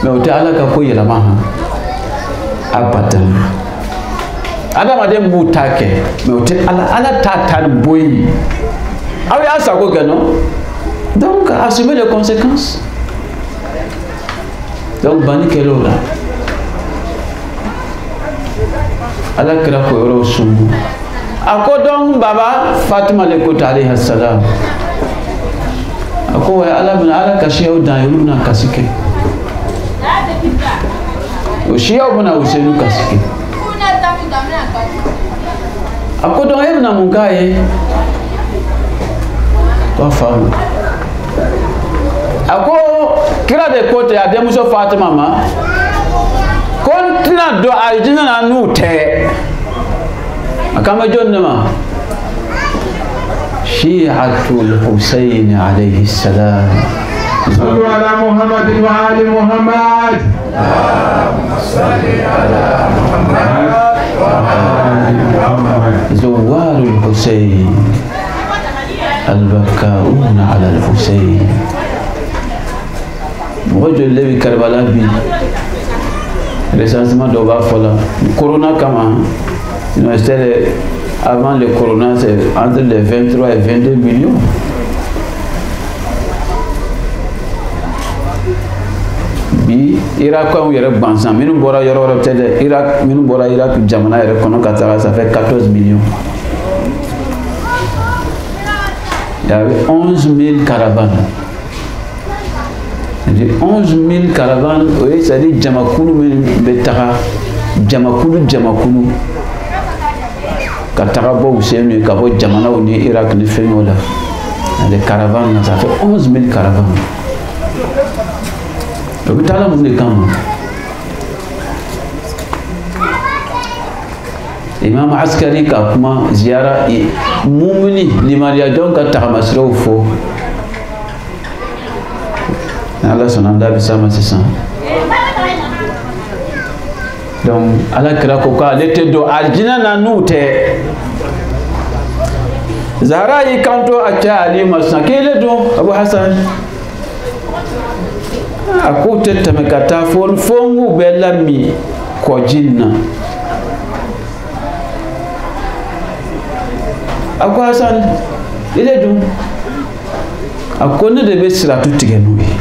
mais o tɛ ala ka ko yɛlɛma abadan adamaden b'u ta kɛ mais o tɛ ala t'a ta ni bɔ ye aw y'a sago kɛ non donc assumer les conséquences donc banni kɛra o la ala kɛra ko yɔrɔw sunbu a ko donc baba Fatima le ko ta alayhi salam a ko wa ala ka siyaw dan olu bɛna kasi kɛ o siyaw bɛna Usenu kasi kɛ a ko donc e bɛna mun k'a ye to faamu a ko kira de ko ten a denmuso Fatima ma ko n tɛna don alijinɛ na n'u tɛ a kan bɛ jɔnni de ma shi'atul Husayn alayhi salam صلوا على محمد وآل محمد اللهم صل على محمد وآل محمد زوار الحسين البكاؤون على الحسين رجل لي كربلاء بي recensement dɔ b'a fɔ la corona kama c'était avant le corona c'est entre les 23 et 22 millions bi Irakɛnw yɛrɛ gansan minnu bɔra yɔrɔ wɛrɛ tɛ dɛ Irak minnu bɔra Irak jamana yɛrɛ kɔnɔ ka taga ça fait 14 millions il y avait 11 000 caravanes. 11 000 caravanes, oui, c'est-à-dire Jamakulu Betara, Jamakulu, Katarabo ou Semi, Kabo, Jamana ou Irak, ni Fenola. Les caravanes, ça fait 11 000 caravanes. Donc, tu as la monnaie quand même. Imam Askari ka kuma ziyara mumuni limaniya don ka tagamasiraw fo Allah sɔnna da bisa ma sisan donc ala kira ko k'ale tɛ don alijinɛ na n'u tɛ Zahra y'i kanto a cɛ Ali ma sisan k'ele don Abu Hasan a k'u tɛ tɛmɛ ka taa fo n k'u bɛ lami kɔji na a ko Hasan ile dun a ko ne de bɛ siratu tigɛ n'u ye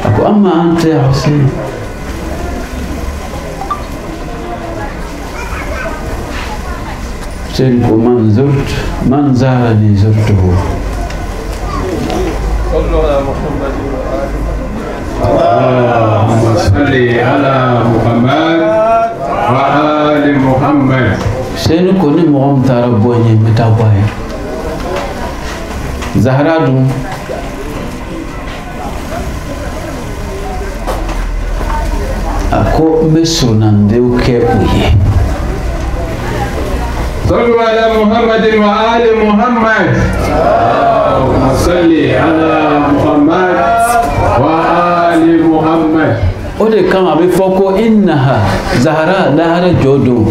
a ko amma anta ya Husayn Husayn ko man zarani zurtuhu اللهم صل على محمد وآل محمد Husayn ko ni mɔgɔ min taara bɔ n ye n bɛ taa bɔ a ye Zahra dun a ko n bɛ surunandew kɛ u ye صلوا على محمد وآل محمد اللهم صل على محمد وآل محمد o de kama a bɛ fɔ ko innaha Zahra lahara jɔ don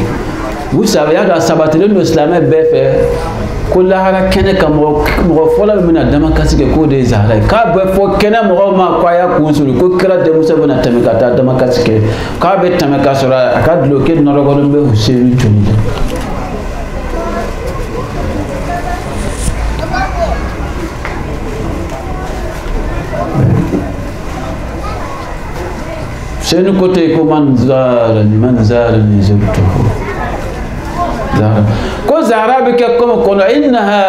vous savez y'a dɔn a sabatilen don silamɛ bɛɛ fɛ ko lahara kɛnɛ kan mɔgɔ fɔlɔ min bɛna damakasi kɛ k'o de ye Zahra ye k'a bɛ fɔ kɛnɛ mɔgɔw ma k'a y'a kun suli ko kira denmuso bɛna tɛmɛ ka taa damakasi kɛ k'a bɛ tɛmɛ ka sɔrɔ a ka duloki nɔrɔgɔlen bɛ Husayn joli la Husayn ko te ko man zarani zurtuhu Zahra ko Zahra bɛ kɛ comme kɔnɔ innaha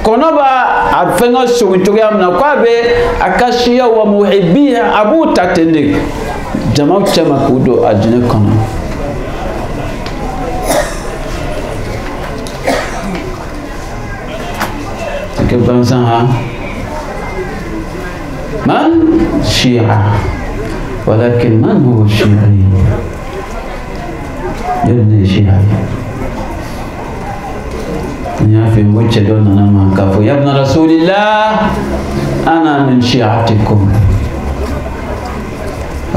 kɔnɔ b'a a fɛngɛ sogi cogoya min na k'a bɛ a ka siya wa muhibbiha a b'u ta ten de jamaw cɛ ma k'u don alijinɛ kɔnɔ kɛ bansan ha man shi'a ولكن من هو الشيعي؟ يبني شيعي في وجه دون ما كفو يا ابن رسول الله أنا من شيعتكم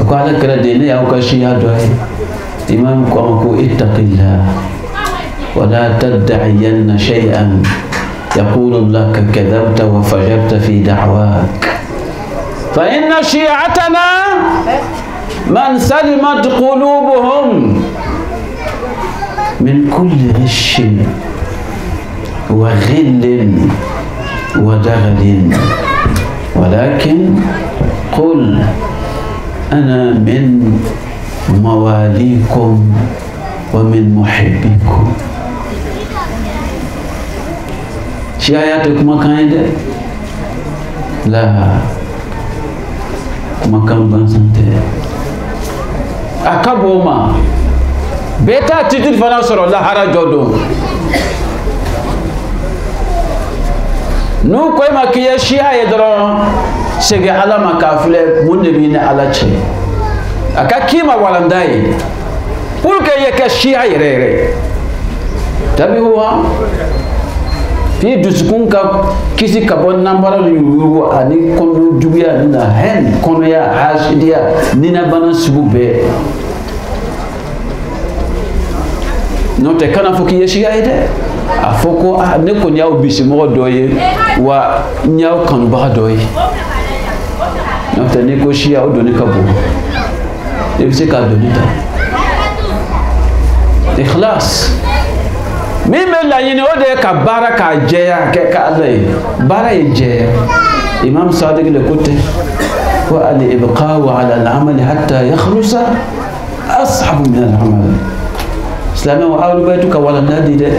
أقول لك رديني أو كشيعة دعي إمامكم أقول اتق الله ولا تدعين شيئا يقول الله كذبت وفجرت في دعواك فإن شيعتنا من سلمت قلوبهم من كل غش وغل ودغل ولكن قل أنا من مواليكم ومن محبيكم. شيعتك مكان لا مكان بنسنتي أكبوما بيتا تيتل فناصر الله حرا جودو نو كوي ما كي شيعة يدرون سيجي على ما كافله منبين على شيء أكا كيما والنداي pour que yeke shia yere tabi huwa fi dusukun ka kisi kabon nambara yugo ani kondo jubiya na hen kono ya hasidiya nina bana subube note kana foki yeshia ide afoko ne ko nyaw bisi mo doye wa nyaw kanu ba doye note ne ko shia o doni kabo e bisi ka doni ta ikhlas mime la yini ode ka baraka jeya ke ka alay bara jeya imam sadiq le kote wa al ibqa ala al amal hatta yakhlusa ashab min al amal islamu wa awlu baytuka wala nadi de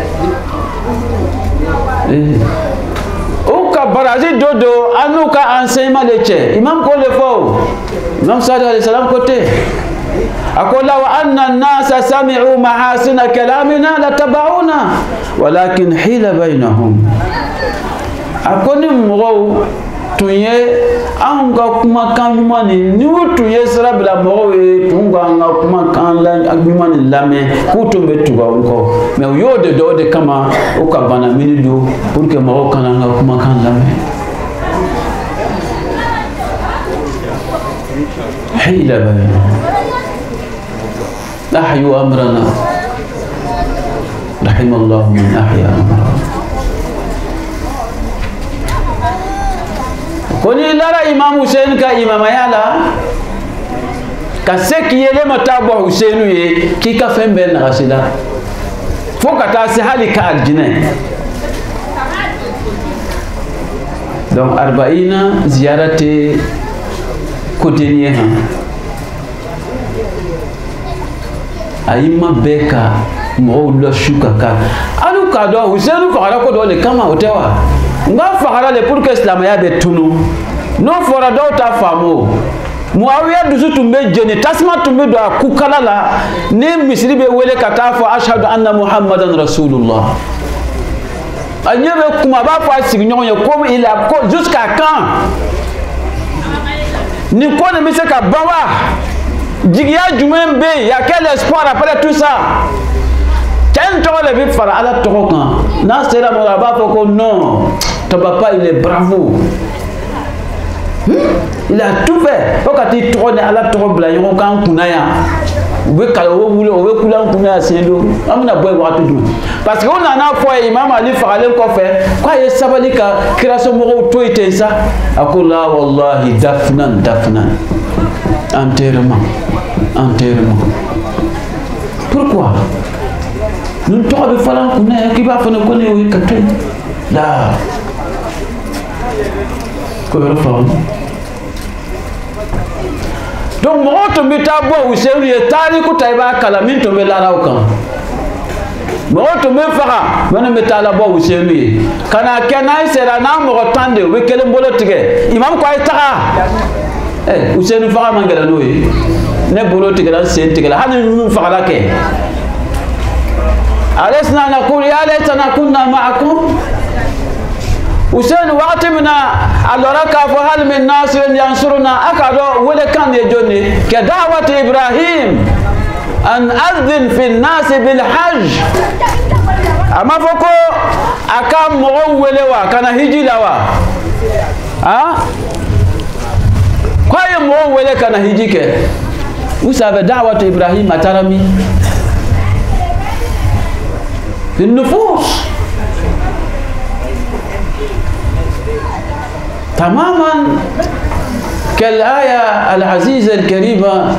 o ka baraji dodo anuka enseignement de che imam ko le fo imam sadiq alayhi salam kote أقول لو أن الناس سمعوا محاسن كلامنا لتبعونا ولكن حيل بينهم أقول مغو تونye anga kuma kan yumani ni wutunye sara bila mɔgɔw ye tunga anga kuma kan la yumani lamɛn k'u tun bɛ tuga ko mais u y'o de dɔ o de kama o ka bana mini do pour que mɔgɔw kana anga kuma kan lamɛn حيل بينهم أحيوا أمرنا رحم الله من أحيا أمرنا كوني لارا إمام حسين كا إمام يالا كسك يلي متابع حسين كي كفن بين غسلا فوق تاسهالي كالجنة donc 40 زيارة كوتينيها ayima beka mo lo shuka ka alu ka do Hussein fagara ko do le kama otewa nga fagara le pour que islam ya betunu no fora do ta famo Muawiya dusu tumbe jeni tasma tumbe do akukala la ni misri be wele kata fa ashhadu anna muhammadan rasulullah anyebe kuma ba fa signyon ye comme il a jusqu'à quand ni ko ne mise ka bawa Jigia Jumem B, il y a quel espoir après tout ça? Quel temps le vif fera à la trocan? Non, c'est la moraba pour non. Ton papa il est bravo. Il a tout fait. Quand il trône à la troque, il y a un kunaya. Vous voulez couler un kunaya, c'est l'eau. On a beau voir tout. Parce qu'on en a fois, Imam Ali Faralem Kofé, quoi il s'appelle que création moro tout était ça? Akoula wallahi dafnan. Enterrement. Pourquoi? Nous ne pouvons pas faire un qui va faire un connaître là. Donc, moi, je me tabou ou c'est une tari que tu as calamine, tu me la raucan. Moi, je me fera, je me talabo ou c'est lui. Quand on a qu'un c'est un âme retendue, oui, quel est le boulot tigre? Il m'a quoi est-ce ou c'est une femme mangalano? Ne boulot tigre, c'est un tigre. Nous fera la quai. ألسنا نقول يا ليتنا كنا معكم وسن وقت منا أدرك فهل من ناصر ينصرنا أكادو ولا كان يجوني كدعوة إبراهيم أن أذن في الناس بالحج أما فوكو أكام مغولوا كان هجي لوا كوي مغولوا كان هجي كه وسابع دعوة إبراهيم أترمي في النفوس تماما كالآية العزيزة الكريمة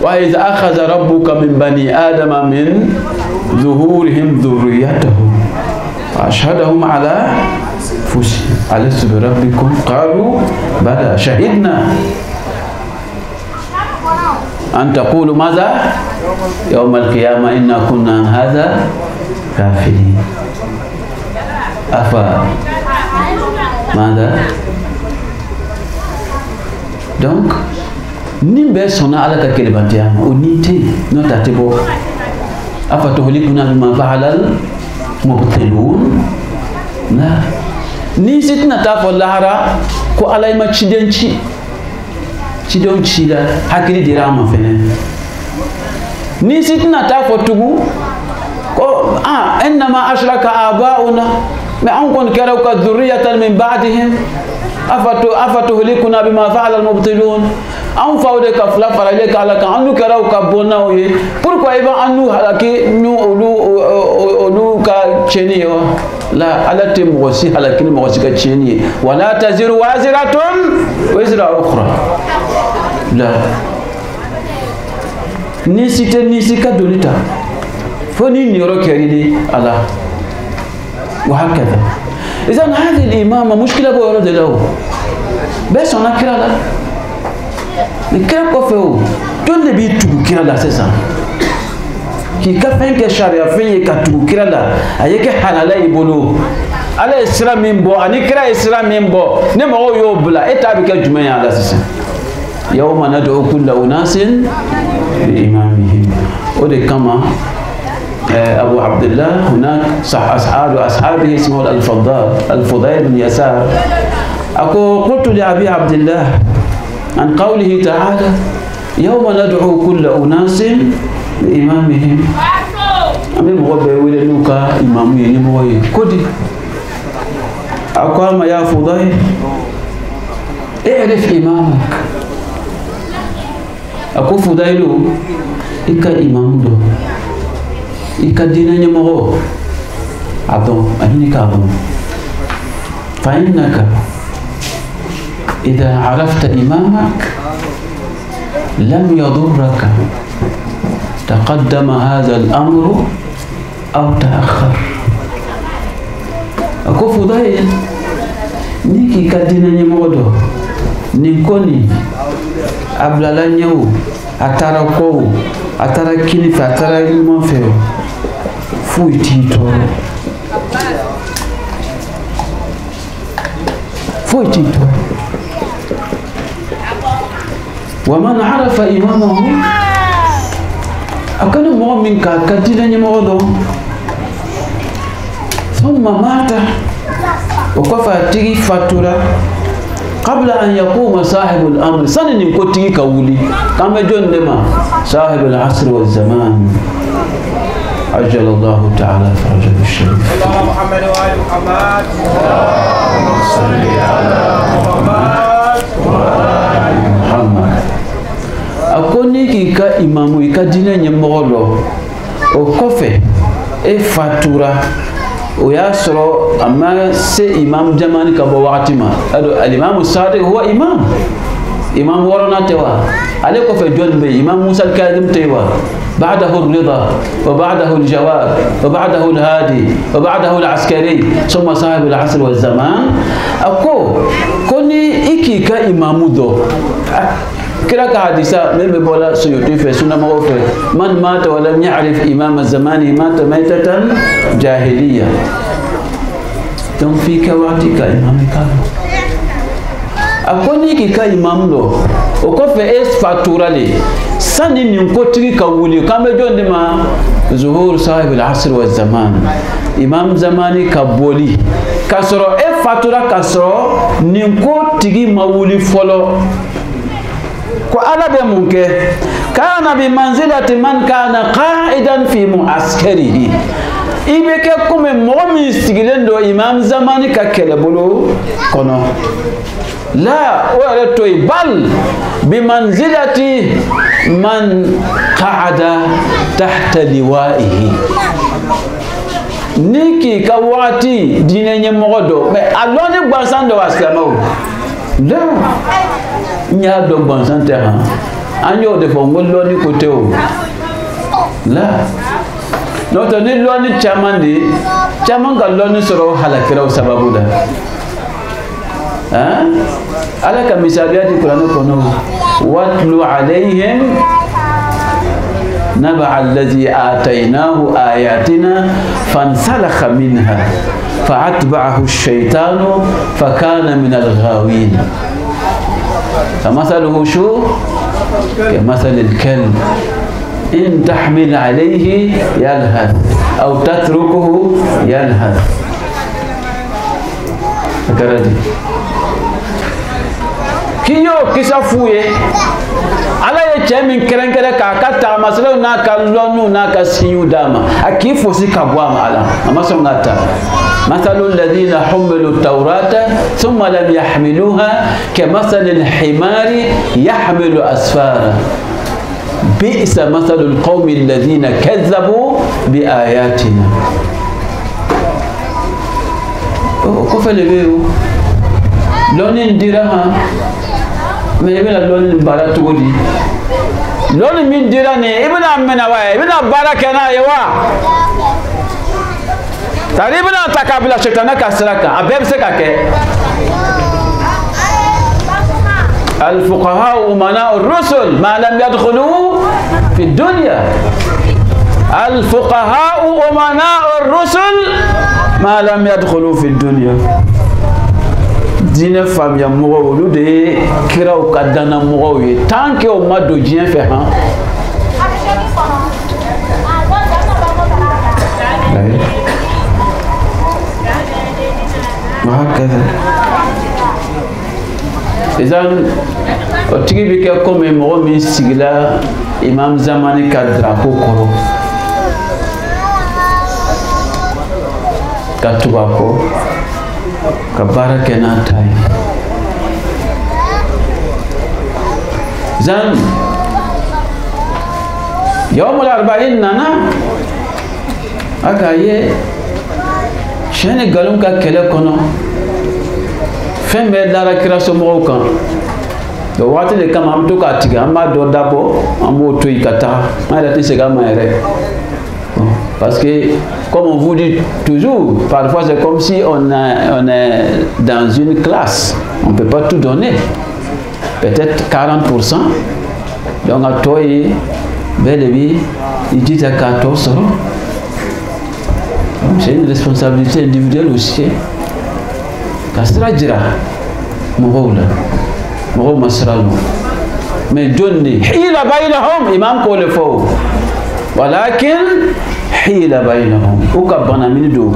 وإذ أخذ ربك من بني آدم من ظهورهم ذريتهم وأشهدهم على أنفسهم ألست بربكم قالوا بلى شهدنا أن تقولوا ماذا يوم القيامة إنا كنا عن هذا غافلين ماذا donc nimbe sona ala ka kelebantia onite nota tebo afa tuhlikuna bima fa'alal mubtilun na ni sitna ta fo lahara ko alay ma cidenci la hakili dira ma fene ni sitna ta fo tugu ko انما اشرك اباؤنا ما انكم كروا ذريه من بعدهم أفتهلكنا بما فعل المبطلون أن فاودك فلا فرالك على كأنو كراو كبونا ويه pourquoi إذا أنو هلاكي نو كشنيه لا على تموسي هلاكي نموسي كشنيه ولا تزر وازرة وزر أخرى لا نسيت كدولتا فني نيرو كريدي الله وهكذا. إذن هذه الإمامة مشكلة بورد له بس أنا كلا لا نكلا كفيه تون نبي تبو كلا لا سيسا كي كفين كشارع فين يكتبو كلا لا أيك حلالا يبولو على إسلام ميمبو أني كلا إسلام ميمبو نمو يوبلا إتابك الجمعية على سيسا يوم ندعو كل أناس بإمامهم ودي كما أبو عبد الله هناك أصحابه اسمه الفضيل بن يسار قلت لأبي عبد الله عن قوله تعالى يوم ندعو كل أناس بإمامهم أمي مغبى ولنوك إمامي نموي كدي أقام يا فضيل اعرف إمامك أقول فضيل إكا إمام له إكادينا نمو عظم أهنك عظم فإنك إذا عرفت إمامك لم يضرك تقدم هذا الأمر أو تأخر أكو فضيل نيكي كادينا نمو دو نيكوني أبلا نيو أتاركو أتارا كيلف أتارا المنفر فويتيتو ومن عرف إمامه أكن مؤمن كدينا نمودو ثم مات وكفى تيجي فاتورة قبل أن يقوم صاحب الأمر سنن كوتي كولي كما جون دما صاحب العصر والزمان عجل الله تعالى فرجه الشريف. اللهم محمد وآل محمد اللهم صل على محمد وآل محمد. أكوني كا إمامو كدينا نمولو وكفى فاتورة وياسرو أما سي إمام جماني كبو واتما الإمام الصادق هو إمام ورنا توا عليك في جون بي إمام موسى الكاظم توا بعده الرضا وبعده الجواب وبعده الهادي وبعده العسكري ثم صاحب العصر والزمان أكو كوني إكي كإمام ذو كلا كحديثا من بولا سيوتي في سنة موفى من مات ولم يعرف إمام الزمان مات ميتة جاهلية تم في كواتك إمام كانوا أكوني كي كإمام له وكفى إس فاتورالي سنين ينكتري كولي كم جون دما ظهور صاحب العصر والزمان إمام زماني كبولي كسرو إف فاتورا كسرو نينكتري مولي فلو وعلى بمنك كان بمنزلة من كان قاعدا في معسكره إبكي كم مؤمن استغلال دو إمام زماني ككلبلو كنا لا ورتوي بل بمنزلة من قعد تحت لوائه ni k'i ka wagati diinɛ ɲɛmɔgɔ dɔ mais a lɔnni gansan dɔ wa silamɛw la n y'a dɔn gansan tɛ han an y'o de fɔ n ko lɔnni ko tɛ o la n'o tɛ ni lɔnni caman de caman ka lɔnni sɔrɔ halakiraw sababu la ala ka misaliya di kuranɛ kɔnɔ watlu alayhim نبع الذي آتيناه آياتنا فانسلخ منها فأتبعه الشيطان فكان من الغاوين فمثله شو كمثل الكلب إن تحمل عليه يلهث أو تتركه يلهث كيو كسافوي ala ye cɛ min kɛrɛnkɛrɛn k'a ka taamaserew n'a ka lɔnniw n'a ka siɲɛw d'a ma a k'i fosi ka bɔ a ma ala a ma sɔn k'a ta مثل الذين حملوا التوراة ثم لم يحملوها كمثل الحمار يحمل أسفارا بئس مثل القوم الذين كذبوا بآياتنا كيف لبيو لون ديرها mais i bɛna lɔnni baara cogo di lɔnni min dira nin ye i bɛna minɛ wa i bɛna baara kɛ n'a ye wa tari i bɛna ta k'a bila sɛtanɛ ka sira kan a bɛɛ bɛ se ka kɛ الفقهاء أمناء الرسل ما لم يدخلوا في الدنيا الفقهاء أمناء الرسل ما لم يدخلوا في الدنيا diinɛ faamuya mɔgɔw olu de ye kiraw ka danna mɔgɔw ye tant que o ma don diɲɛ fɛ han izan o tigi bɛ kɛ komi mɔgɔ min sigila imam zamani ka drapeau kɔrɔ ka tugu a kɔ ka baara kɛ n'a ta ye zan yawmul arba'in nana a k'a ye tiɲɛ ni nkalon ka kɛlɛ kɔnɔ fɛn bɛɛ dara kira somɔgɔw kan o waati de kama an bɛ to k'a tigɛ an b'a dɔ dabɔ an b'o to yen ka taga an yɛrɛ tɛ segin a ma yɛrɛ parce que comme on vous dit toujours, parfois c'est comme si on est dans une classe. On ne peut pas tout donner. Peut-être 40%. Donc à toi, bel et bien, il dit à 14. C'est une responsabilité individuelle aussi. Kasra dira, Mouroula, Mourou Masralou. Mais donnez, il a baillé l'homme, imam pour le faux. Walakin hila bainahum u ka bana min do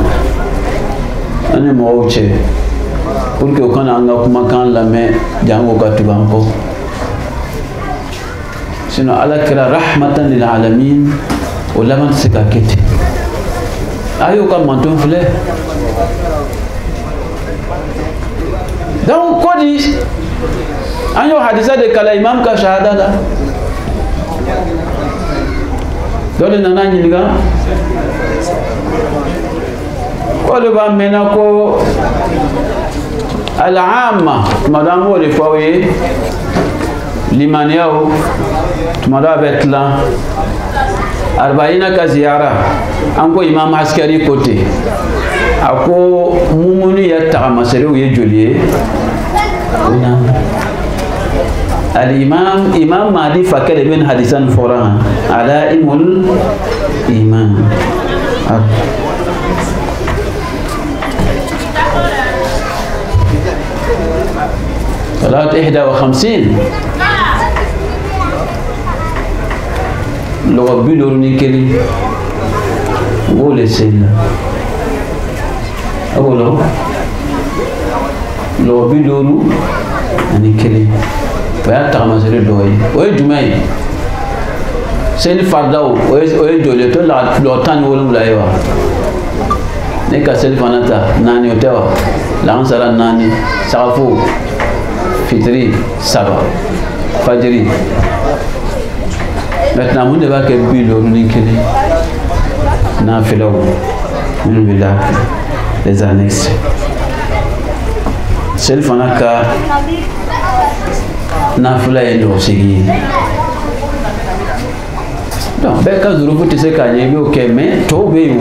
ani mɔgɔw cɛ pour que u kana an ka kumakan lamɛn jango ka tugu an kɔ sinon ala kɛra rahmatan lil alamin o laban tɛ se ka kɛ ten a y'o ka manton filɛ donc ko di an y'o hadisa de kala imam ka shahada la dɔ de nana ɲininka ko de b'a mɛnna ko al-amma tuma dɔ an b'o de fɔ aw ye limaniyaw tuma dɔ a bɛ tilan arba'ina ka ziyara an ko imam askari ko ten a ko mumuni ye tagamaserew ye joli ye الإمام إمام مهدي فكر من حديثا فورا علائم الإيمان صلاة 51 لو بيلورني كلي قول سيدنا أقوله لو بيلورو يعني كلي فيا تغمسري دوي وي جمعي سيني فرداو وي جولي تو لا لوتان ولم لا يوا نيكا سيني فانتا ناني وتوا لانسرا ناني سافو fitri saba fajiri maintenant mun de b'a kɛ bi lɔru ni kelen nafilaw les annexes. Celle fanaka nafula endo sigi. Donc, ben quand vous te sais qu'il y a ok, mais tu obéis.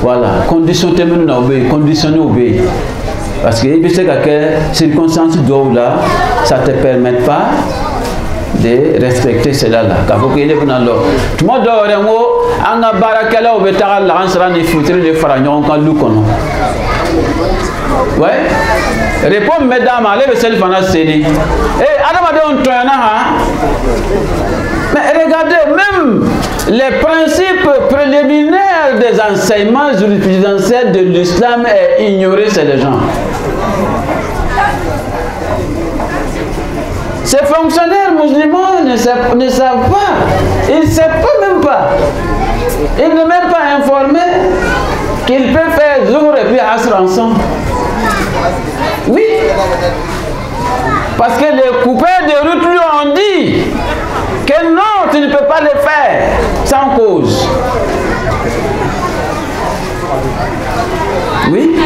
Voilà, condition terminée obéir, conditionné obéir. Parce que il sait que circonstances d'eau là, ça te permet pas de respecter cela là. Quand vous êtes dans l'eau, tout le monde dort en haut, en a barakala au bétail, la range sera infiltrée de faragnon quand nous connaissons. Ouais. Réponds mesdames, allez le seul fanat série. Eh, Adam on tourne mais regardez, même les principes préliminaires des enseignements jurisprudentiels de l'islam est ignoré chez les gens. Ces fonctionnaires musulmans ne savent pas. Ils ne savent pas même pas. Ils ne sont même pas informés qu'ils peuvent faire Zuhr et puis Asr ensemble. Oui. Parce que les coupeurs de route lui ont dit que non, tu ne peux pas le faire sans cause. Oui.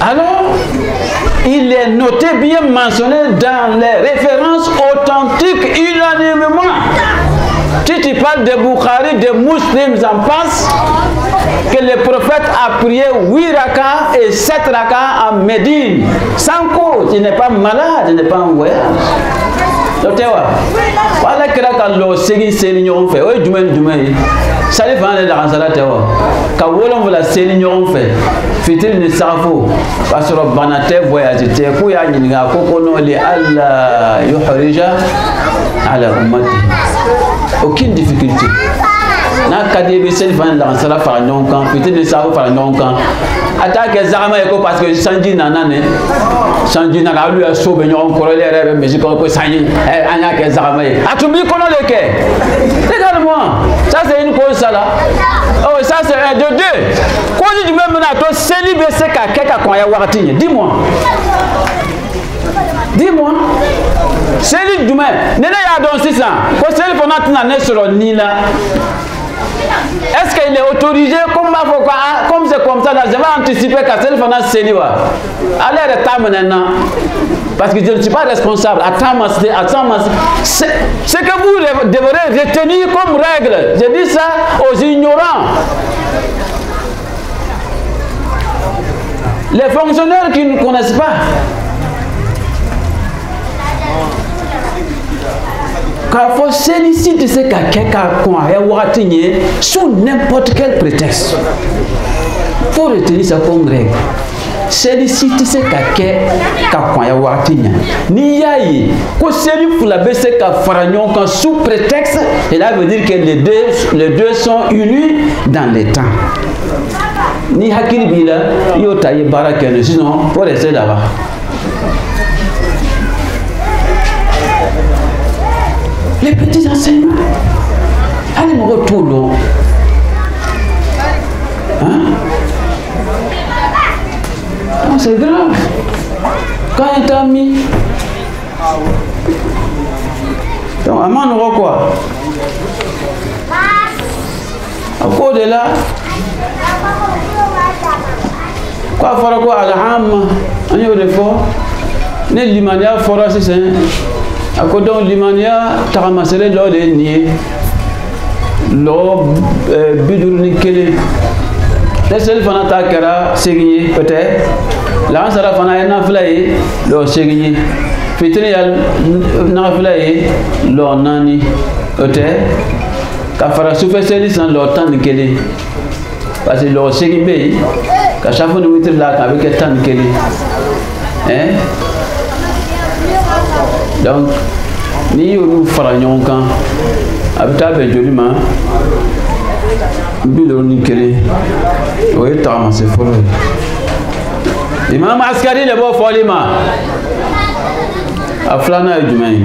Alors, il est noté, bien mentionné dans les références authentiques unanimement. Si tu parles de Bukhari, de Muslims en passe, que le prophète a prié 8 rakas et 7 rakas à Médine, sans cause. Il n'est pas malade, il n'est pas en voyage. Voilà que là, quand l'on série, c'est l'ignorant fait. Oui, du ça les fait la ranzala tewa. Quand on la série, on fait. Fitil ne s'affoue. Parce que banate voyage, t'es pour y aller, n'y a qu'au li Allah yuhrija ala ummati. Aucune difficulté. Na kadebe sel fan la ranzala fara nyonkan, fitil ne s'affoue fara nyonkan. Attaque Zama Eko parce que Sanji Nanane, Sanji n'a lui a sauvé un corollaire, mais j'ai compris Sanji, Anya Zama. A tout bien qu'on a le quai. Regarde-moi, ça c'est une cause là. Oh, ça c'est un de deux. Quoi dit du même à toi, célibé c'est qu'à quelqu'un qu'on a waratigne. Dis-moi. Dis-moi. Célib du même. N'est-ce pas dans 600? Quoi célib on a tenu sur le Nila. Est-ce qu'il est autorisé comme c'est comme ça, je vais anticiper qu'à celle qu'on a célibat. Allez, le maintenant. Parce que je ne suis pas responsable. C'est ce que vous devrez retenir comme règle. Je dis ça aux ignorants. Les fonctionnaires qui ne connaissent pas. Quand il faut solliciter ce quelqu'un sous n'importe quel prétexte. Il faut retenir ça comme règle. Solliciter ce quelqu'un ni yaye ko seli pour la baisse ka sous prétexte, et là veut dire que les deux sont unis dans les temps. Ni hakili bila yo taye barakene, sinon pour rester là-bas. Les petits enseignements. Allez me retourner. Hein? Non, c'est grave. Quand il t'a mis. Donc, à moi, on quoi? À quoi de là? Quoi faire quoi à la ham? On y a des fois. Ne l'imania fera c'est à côté de l'imania, tu as ramassé l'eau de nier. L'eau bidourni kele. Les seuls fanata kera séguier peut-être. Là, ça va faire un affaire, l'eau séguier. Fitrial n'affaire, l'eau nani. Peut-être. Quand fera souffler c'est sans l'eau tant de kele. Parce que l'eau séguier, quand chaque fois nous mettons là avec tant de kele. Hein? Donc, ni nous faisons quand avec joliment, bilon nickelé, oui, c'est fort. Imam Askari le beau folima, à Flana et Dumain.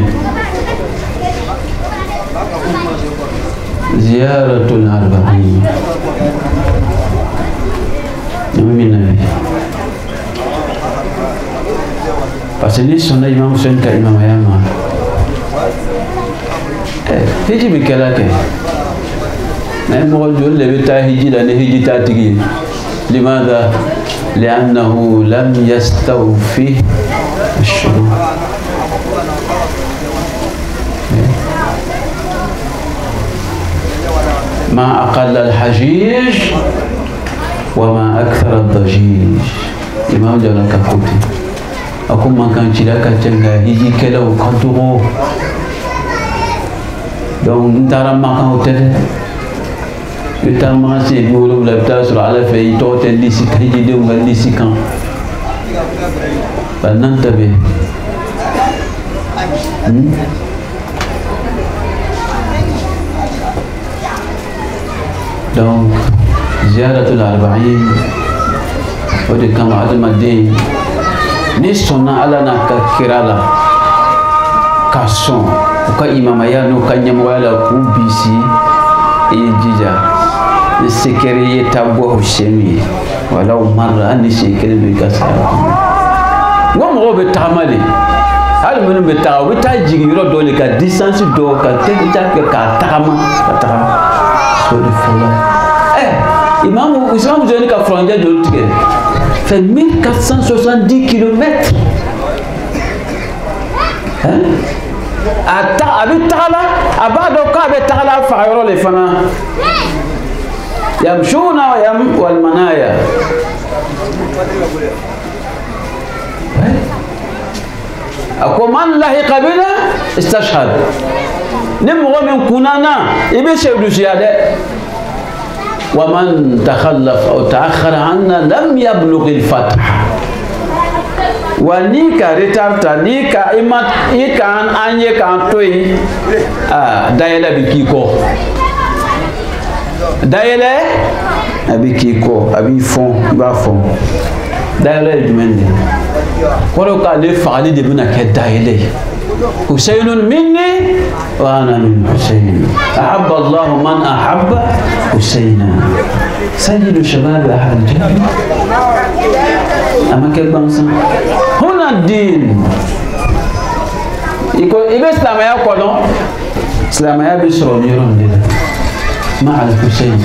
Ziyaratul Arba'in. Parce que les gens imam Hussein ka imam Ayama. Fiji bikela ke. ما مقول اللي بتاهيجي لأن هيجي تاتيجي لماذا؟ لأنه لم يستوفي الشروط. ما أقل الحجيج وما أكثر الضجيج. إمام جلال كفوتي أكون ما كان شلاك تنجا هيجي كلا وكنتو دون ترى ما كان هوتل يتم ما سي بيقولوا لا بتاعسر على في توتل ليسي هيجي ديوم ليسي كان فننتبه. donc ziyaratul arba'in ode kama adamaden ni sonna ala na ka kirala ka son ka imamaya no ka nyamwala ku bisi e jija ni sekere tabo hushemi wala marra ni sekere be ka sa ngom robe tamale hal mun be taw be ta jigi ro dole ka distance do ka te ka takama so de fola Imam Zoni ka frontière de l'autre fait 1470 km. Hein? Avec Tala, Abado Kabe Tala Fayro les Fana. Yamshuna Yam wal Manaya. أكمل له قبله استشهد. نمو من كنانا يبيش يبلوشياده. ومن تخلف أو تأخر عنا لم يبلغ الفتح. ونيكا ريتارتا نيكا إمات إيكان أنيكان توي دايلا بكيكو دايلا بكيكو أبي فون بافون دايلا يجمعني كلو كالي فعلي دبنا كدايلا حسين مني وأنا من حسين أحب الله من أحب حسينا سيد شباب أهل الجنة أما كيف بنسى هنا الدين يقول إذا إسلام يا قدم إسلام يا بشر نيرون مع الحسين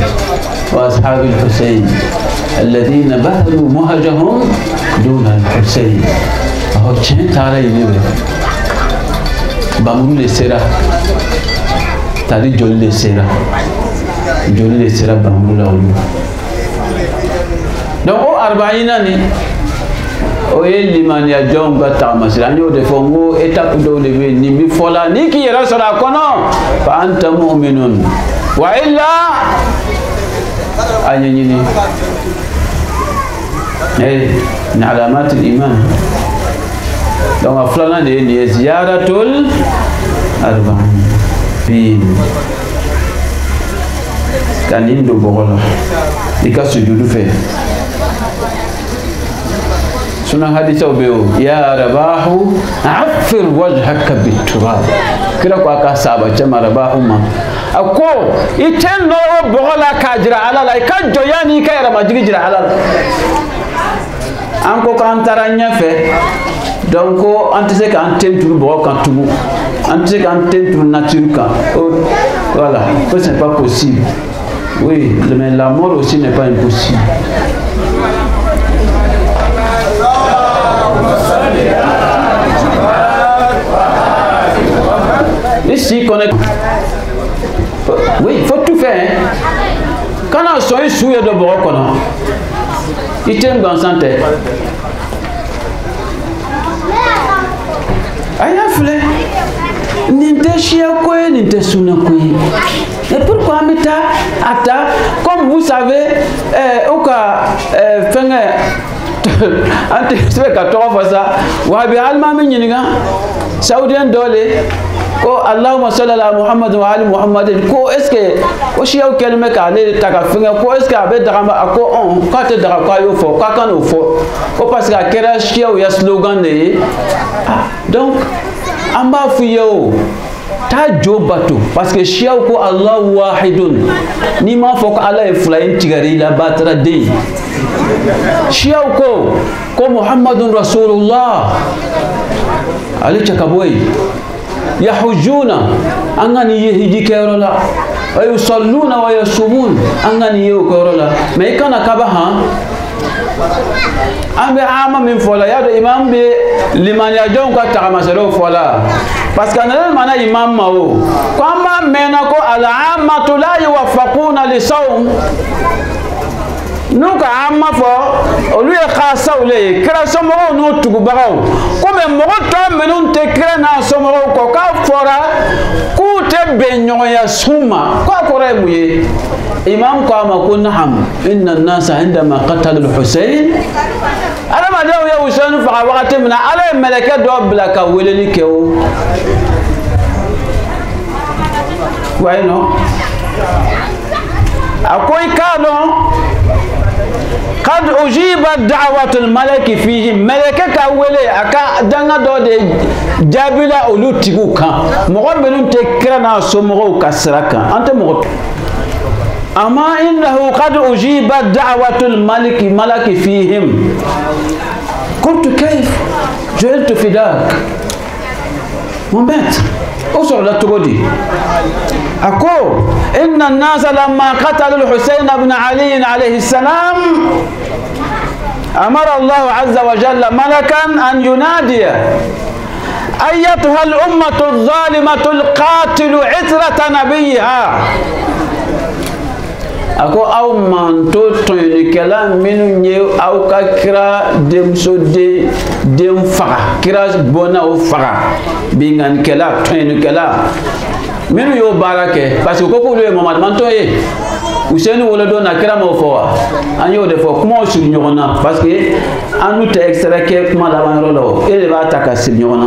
وأصحاب الحسين الذين بذلوا مهجهم دون الحسين أهو تشين تاري يبي بامرو لسيرا تاري جول لسيرا جول لسيرا بامرو لاولو donc o arba'ina ni o ye limaniya jɔnw ka tagamasira an y'o de fɔ n ko étape dɔw de bɛ yen nin bɛ fɔ la n'i k'i yɛrɛ sɔrɔ a kɔnɔ fa anta mu'minun wa illa a ɲɛɲini ni alamatul iman donc a filanan de ye nin ye ziyaratul arba'in ka nin don bɔgɔ la i ka sujudu fɛ سنة حديثة وبيو يا رباح عفر وجهك بالتراب كده كوا كسابة جمع رباح ما أكو يتن نو بغلا كاجرا على لا كجو يعني كير ما جرا على أنكو كان ترانيا في دونكو أنت سك أنت تقول بغلا كان تبو أنت سك أنت تقول nature كان voilà ça c'est pas possible oui mais la mort aussi n'est pas impossible. Ici, oui, il faut tout faire. Quand on soit souillé de Borok, il tient dans santé. Aïe, flé. N'inte chia quoi, n'inte souna quoi. Et pourquoi Meta, Ata, comme vous savez, au cas, ante sebe ka tɔgɔ fɔ sa wa bi alimami ɲininka saoudien dɔ le ko allahumma salli ala muhammad wa ali muhammadin ko est ce que o siyaw kɛlen bɛ k'ale ta ka fɛngɛ ko est ce que a bɛ daga ma a ko k'a tɛ daga k'a y'o fɔ k'a kan n'o fɔ ko parce que a kɛra siyaw ya slogan de ye donc an b'a f'i ye o taa jo bato parce que siyaw ko allahu wahidun n'i m'a fɔ ko ala ye fila ye tigɛr'i la batara den siyaw ko muhammadun rasulullah ale cakaboy yahujuna an ka ni ye hiji kɛyɔrɔ la wa yusalluna wa yasumun angani yo korola me kana kabaha ambe ama min fola ya do imam be liman ya jon ka tamasalo fola parce que nan mana imam mao kama mena ko al ammatu la yuwaffaquna li sawm nuka amma fo olu e khasa ule kra somo no tugubaraw ko me mo to menun te kra na somo ko ka fora ku te benyo ya suma ko ko re muye imam ko ma kun ham inna an-nasa indama qatalu al-husayn ala ma daw ya husayn fa waqati min ala malaka do blaka weleli kew wayno akoy kano قد أجيب دعوة الملك فيهم ملكك أولي أكا دانا دو دي جابلا أولو تيكوكا مغم بلون تكرنا سمغو كسركا أنت مغم أما إنه قد أجيب دعوة الملك فيهم قلت كيف جعلت فداك ممت أصر لا تقولي أقول إن الناس لما قتلوا الحسين بن علي عليه السلام أمر الله عز وجل ملكا أن ينادي أيتها الأمة الظالمة القاتل عترة نبيها ako aw man to toyni kala minu ñew aw ka kira dem so de dem faga kira bona o faga bi ngan kala toyni kala minu yo barake parce que ko ko le mamad man to ye useni wala do na kira mo fo anyo de fo kuma su ñona parce que anu te extra ke kuma la ban rolo ele ba ta ka sil ñona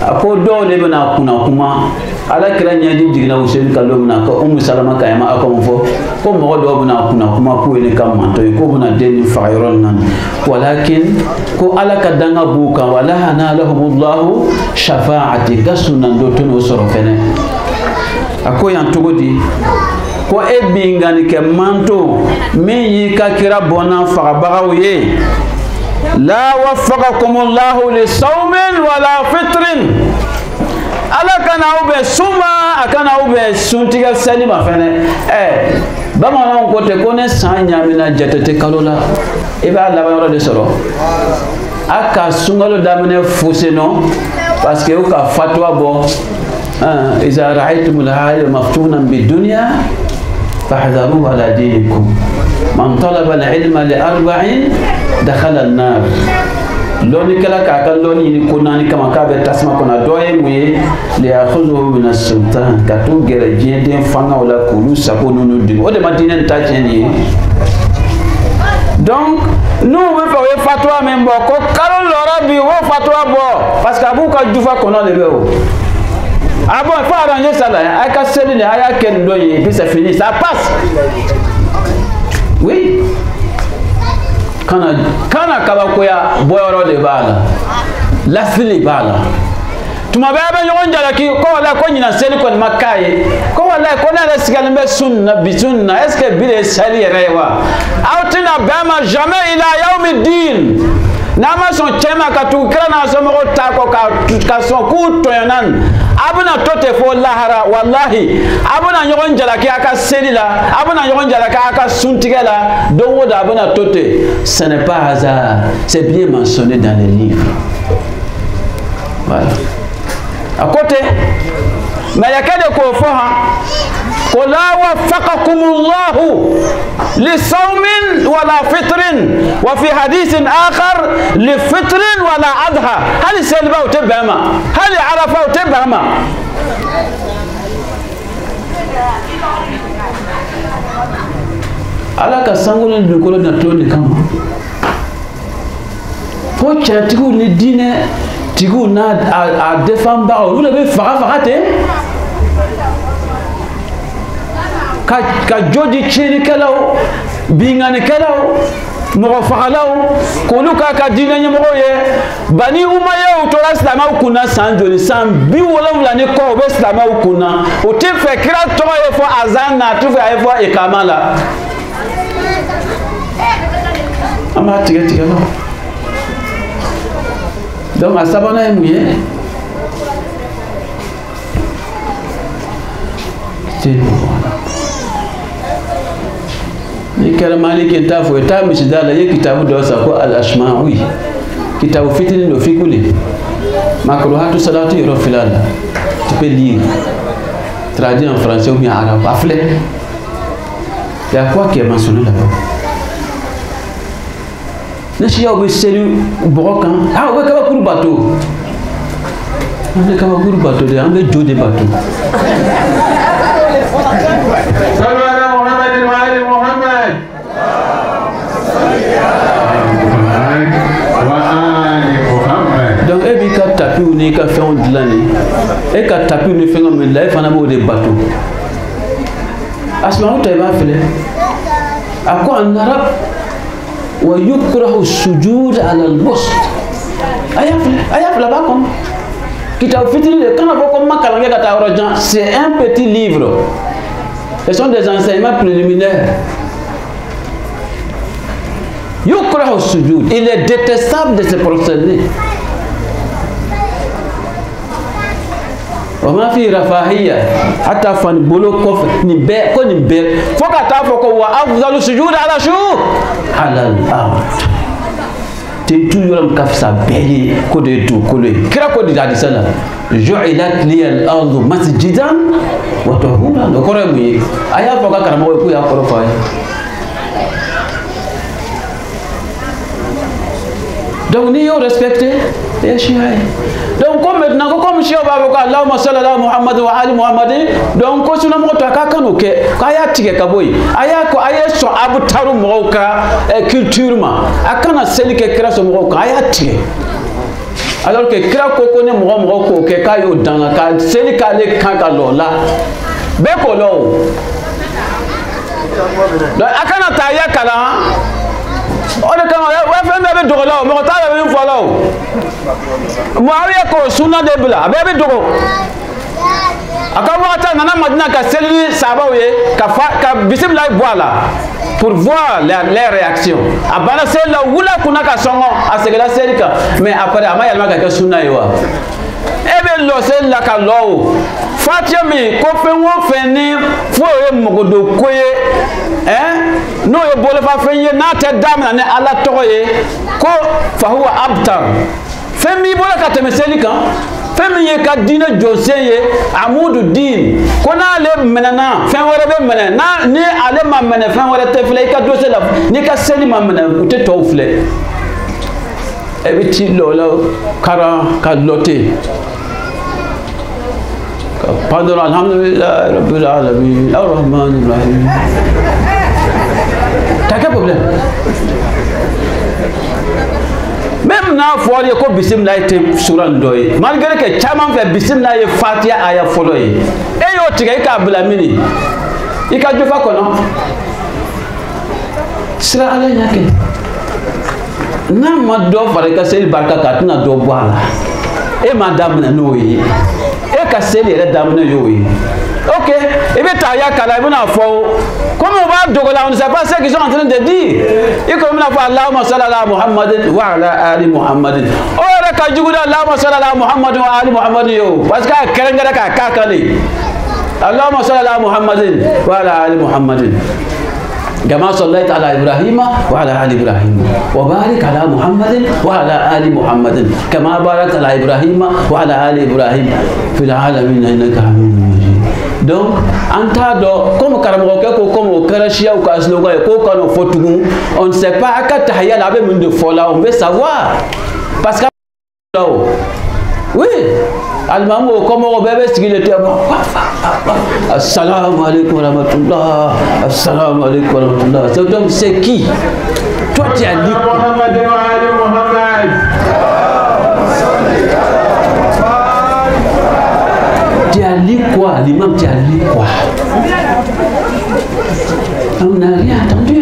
ako do le bana kuna kuma ala kira nyadi digna useni kallo na ko salama kayama ako fo ko mo do bana kuna kuma ko ne kam manto ko bana den fayron nan walakin ko ala ka danga buka wala hana lahumullahu shafa'ati gasunan do tono soro fene ako yan togodi ko e bingani ke manto min yi ka kira bona faga bagaw ye la waffaqakumullahu li sawmin wala fitrin ala kana ube suma akana ube suntiga salima fene bamanan ko te kone sanya mina jatete kalola iba la ba de soro aka sungalo damene fuseno parce que o ka fatwa bo iza ra'aytumul hayya maftunan bidunya fahdharuhu ala dinikum man talaba al-ilma li arba'in dakhala an-nar loni kala ka kan loni ni kunani kama ka be tasma kona doye muye li yakhuzu min as-sultan ka to gere jende fanga wala kulu sako nunu din o de madina ta cheni donc nous we fa we fatwa membo ko kalo lora bi wo fatwa bo parce que abu ka jufa kono le be o abo fa arranger ça là ay ka seli ne aya ken doye puis c'est fini ça passe oui kana kaba koya boyoro de bala la fili bala tuma baba yon jala ki ko wala ko nyina seli ko makaye ko wala ko na sigal be sunna bi sunna est ce que bile sali rewa autina bama jamais ila yawmiddin nama son chema ka tu krana so mo ta ko ka so ku to yanan abuna tote fo lahara wallahi abuna nyogon jala ki aka selila abuna nyogon jala ka aka suntigela don woda abuna tote ce n'est pas hasard c'est bien mentionné dans les livres voilà à côté mais il y a que ko fo ha ko la waffaqakumullahu li sawmin wala fitrin wa fi hadithin akhar li fitrin wala adha hal selba utbama hal arafa utbama ala ka sangolon du ko na toni kama ko chatigu ni dine tigu na a defamba ou le be faga te ka jodi chiri kalaw bingani kalaw mo fagalaw ko luka ka dine nyamo ye bani umaye o to islama kuna sanjoni sam bi wala wala ni ko be islama kuna o te fe kira to ye fo azan na tu fe ye fo ikamala ama tiga no donc à sabana mouye ni kɛra maliki t'a fɔ i t'a misida la i ye kitabu dɔ san ko al-ashmawi kitabu fitinin dɔ f'i ko le makruhatu salatu yɔrɔ fila la tu peux lire traduit en français ou bien arabe a filɛ il y a quoi qui est mentionné là-bas ne siyaw bɛ seli bɔgɔ kan u bɛ kabakuru bato an bɛ kabakuru bato de an bɛ jo de bato donc e b'i ka tapiw n'i ka fɛnw dilan de e ka tapiw ni fɛngɛw min la e fana b'o de bato Asma'u ta i b'a filɛ a ko en arabe wa yukrahu sujud ala al-bust aya filɛ b'a kɔnɔ kitabu fitinin de kana fɔ ko ma kalan kɛ ka taa yɔrɔ jan c'est un petit livre ce sont des enseignements préliminaires. Yukrahu sujud, il est détestable de se prosterner. O ma fi rafahiyya hatta fan bolo kof ni be ko ni be fo ka ta fo ko wa afdalu sujud ala shu ala al-ard. Te toujours ka fisa beli ko de du ko le kira ko di hadisa la ju'ilat li al-ard masjidan wa tahuran ko re mu aya fo ka karamo ko ya ko fa donc ni yo respecter les chiens donc comme maintenant comme chien ba ko Allahumma salli ala Muhammad wa ali Muhammad donc ko suna mo to ka kanu ke ka ya tige ka boy aya ko aya so abu taru mo ka culture ma akana seli ke kira so mo ka aya tige alors que kira ko ko ne mo ko ke ka yo danga ka seli ka le kan ka lo la be ko lo donc akana ta ya kala o de kama wa fɛn bɛɛ bɛ dogo la o mɔgɔ t'a bɛ min fɔ la o Muawiya ko sunna de bila a bɛɛ bɛ dogo a ka wagati nana Madina ka seli ni sahabaw ye ka bisimila bɔ a la pour voir les réactions a banna seli la wula kunna ka sɔngɔ a seginna seli kan mais après a ma yɛlɛma ka kɛ sunna ye wa e bɛ lɔ seli la ka lɔ o fatiya min ko fɛn o fɛn ni fo ye mɔgɔdo ko ye n'o ye bolofa fɛn ye n'a tɛ damina ni Ala tɔgɔ ye ko fahuwa abtar fɛn b'i bolo ka tɛmɛ seli kan fɛn min ye ka diinɛ jɔsen ye amudu din ko n'ale mɛnɛna fɛn wɛrɛ bɛ mɛnɛ ni ale ma mɛnɛ fɛn wɛrɛ tɛ filɛ i ka dossier la n'i ka seli ma mɛnɛ u tɛ tɔw filɛ e bɛ t'i lɔ la karan ka lɔ ten pendant alhamdulillah rabbil alamin arrahmanir rahim t'as quel problème même n'a fɔra ye ko bisimila tɛ sura dɔ ye malgré que caman fɛ bisimila ye fatiha aya fɔlɔ ye e y'o tigɛ i k'a bila mini i ka jofa kɔnɔ sira Ala y'a kɛ n'a ma dɔ fara i ka seli barika kan a tɛna dɔ bɔ a la e ma daminɛ n'o ye e ka seli yɛrɛ daminɛ y'o ye ok i bɛ taa ya kala i bɛna fɔ comme on b'a dogo la on ne sait pas ce qu'ils sont en train de dire i ko bɛna fɔ Allahumma salli ala Muhammadin wa ala ali Muhammadin o yɛrɛ ka jugu dɛ Allahumma salli ala Muhammadin wa ali Muhammadin ye o parce que a kɛrɛnkɛrɛn k'a k'a kan de Allahumma salli ala Muhammadin wa ala ali Muhammadin كما صليت على إبراهيم وعلى آل إبراهيم وبارك على محمد وعلى آل محمد كما باركت على إبراهيم وعلى آل إبراهيم في العالمين إنك حميد مجيد. Donc en tas de comme karamɔgɔkɛ ko comme o kɛra siyaw ka slogan ye ko kan'o fɔ tugun on ne sait pas a ka tahiyya la a bɛ mun de fɔ la on veut savoir parce que oui alimamu o kɔmɔgɔ bɛɛ bɛ sigi le tɛ assalamu alaikum wa rahmatullah assalamu alaikum wa rahmatullah c'est donc c'est qui toi tu as dit tu as lu quoi l'imam tu as lu quoi on n'a rien entendu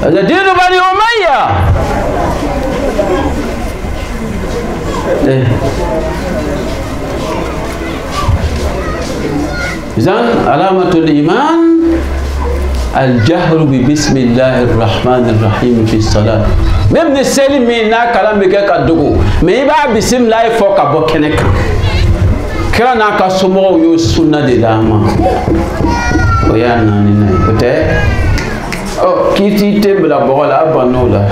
le dîn de Bani Umayya إذن علامة الإيمان الجهر ببسم الله الرحمن الرحيم في الصلاة même ne seli min n'a kalan bɛ kɛ ka dogo mais i b'a bisimila fɔ ka bɔ kɛnɛ kan kira n'a ka somɔgɔw y'o sunna de d'a ma o y'a naani na ye o tɛ k'i t'i te bila bɔgɔ la a bann'o la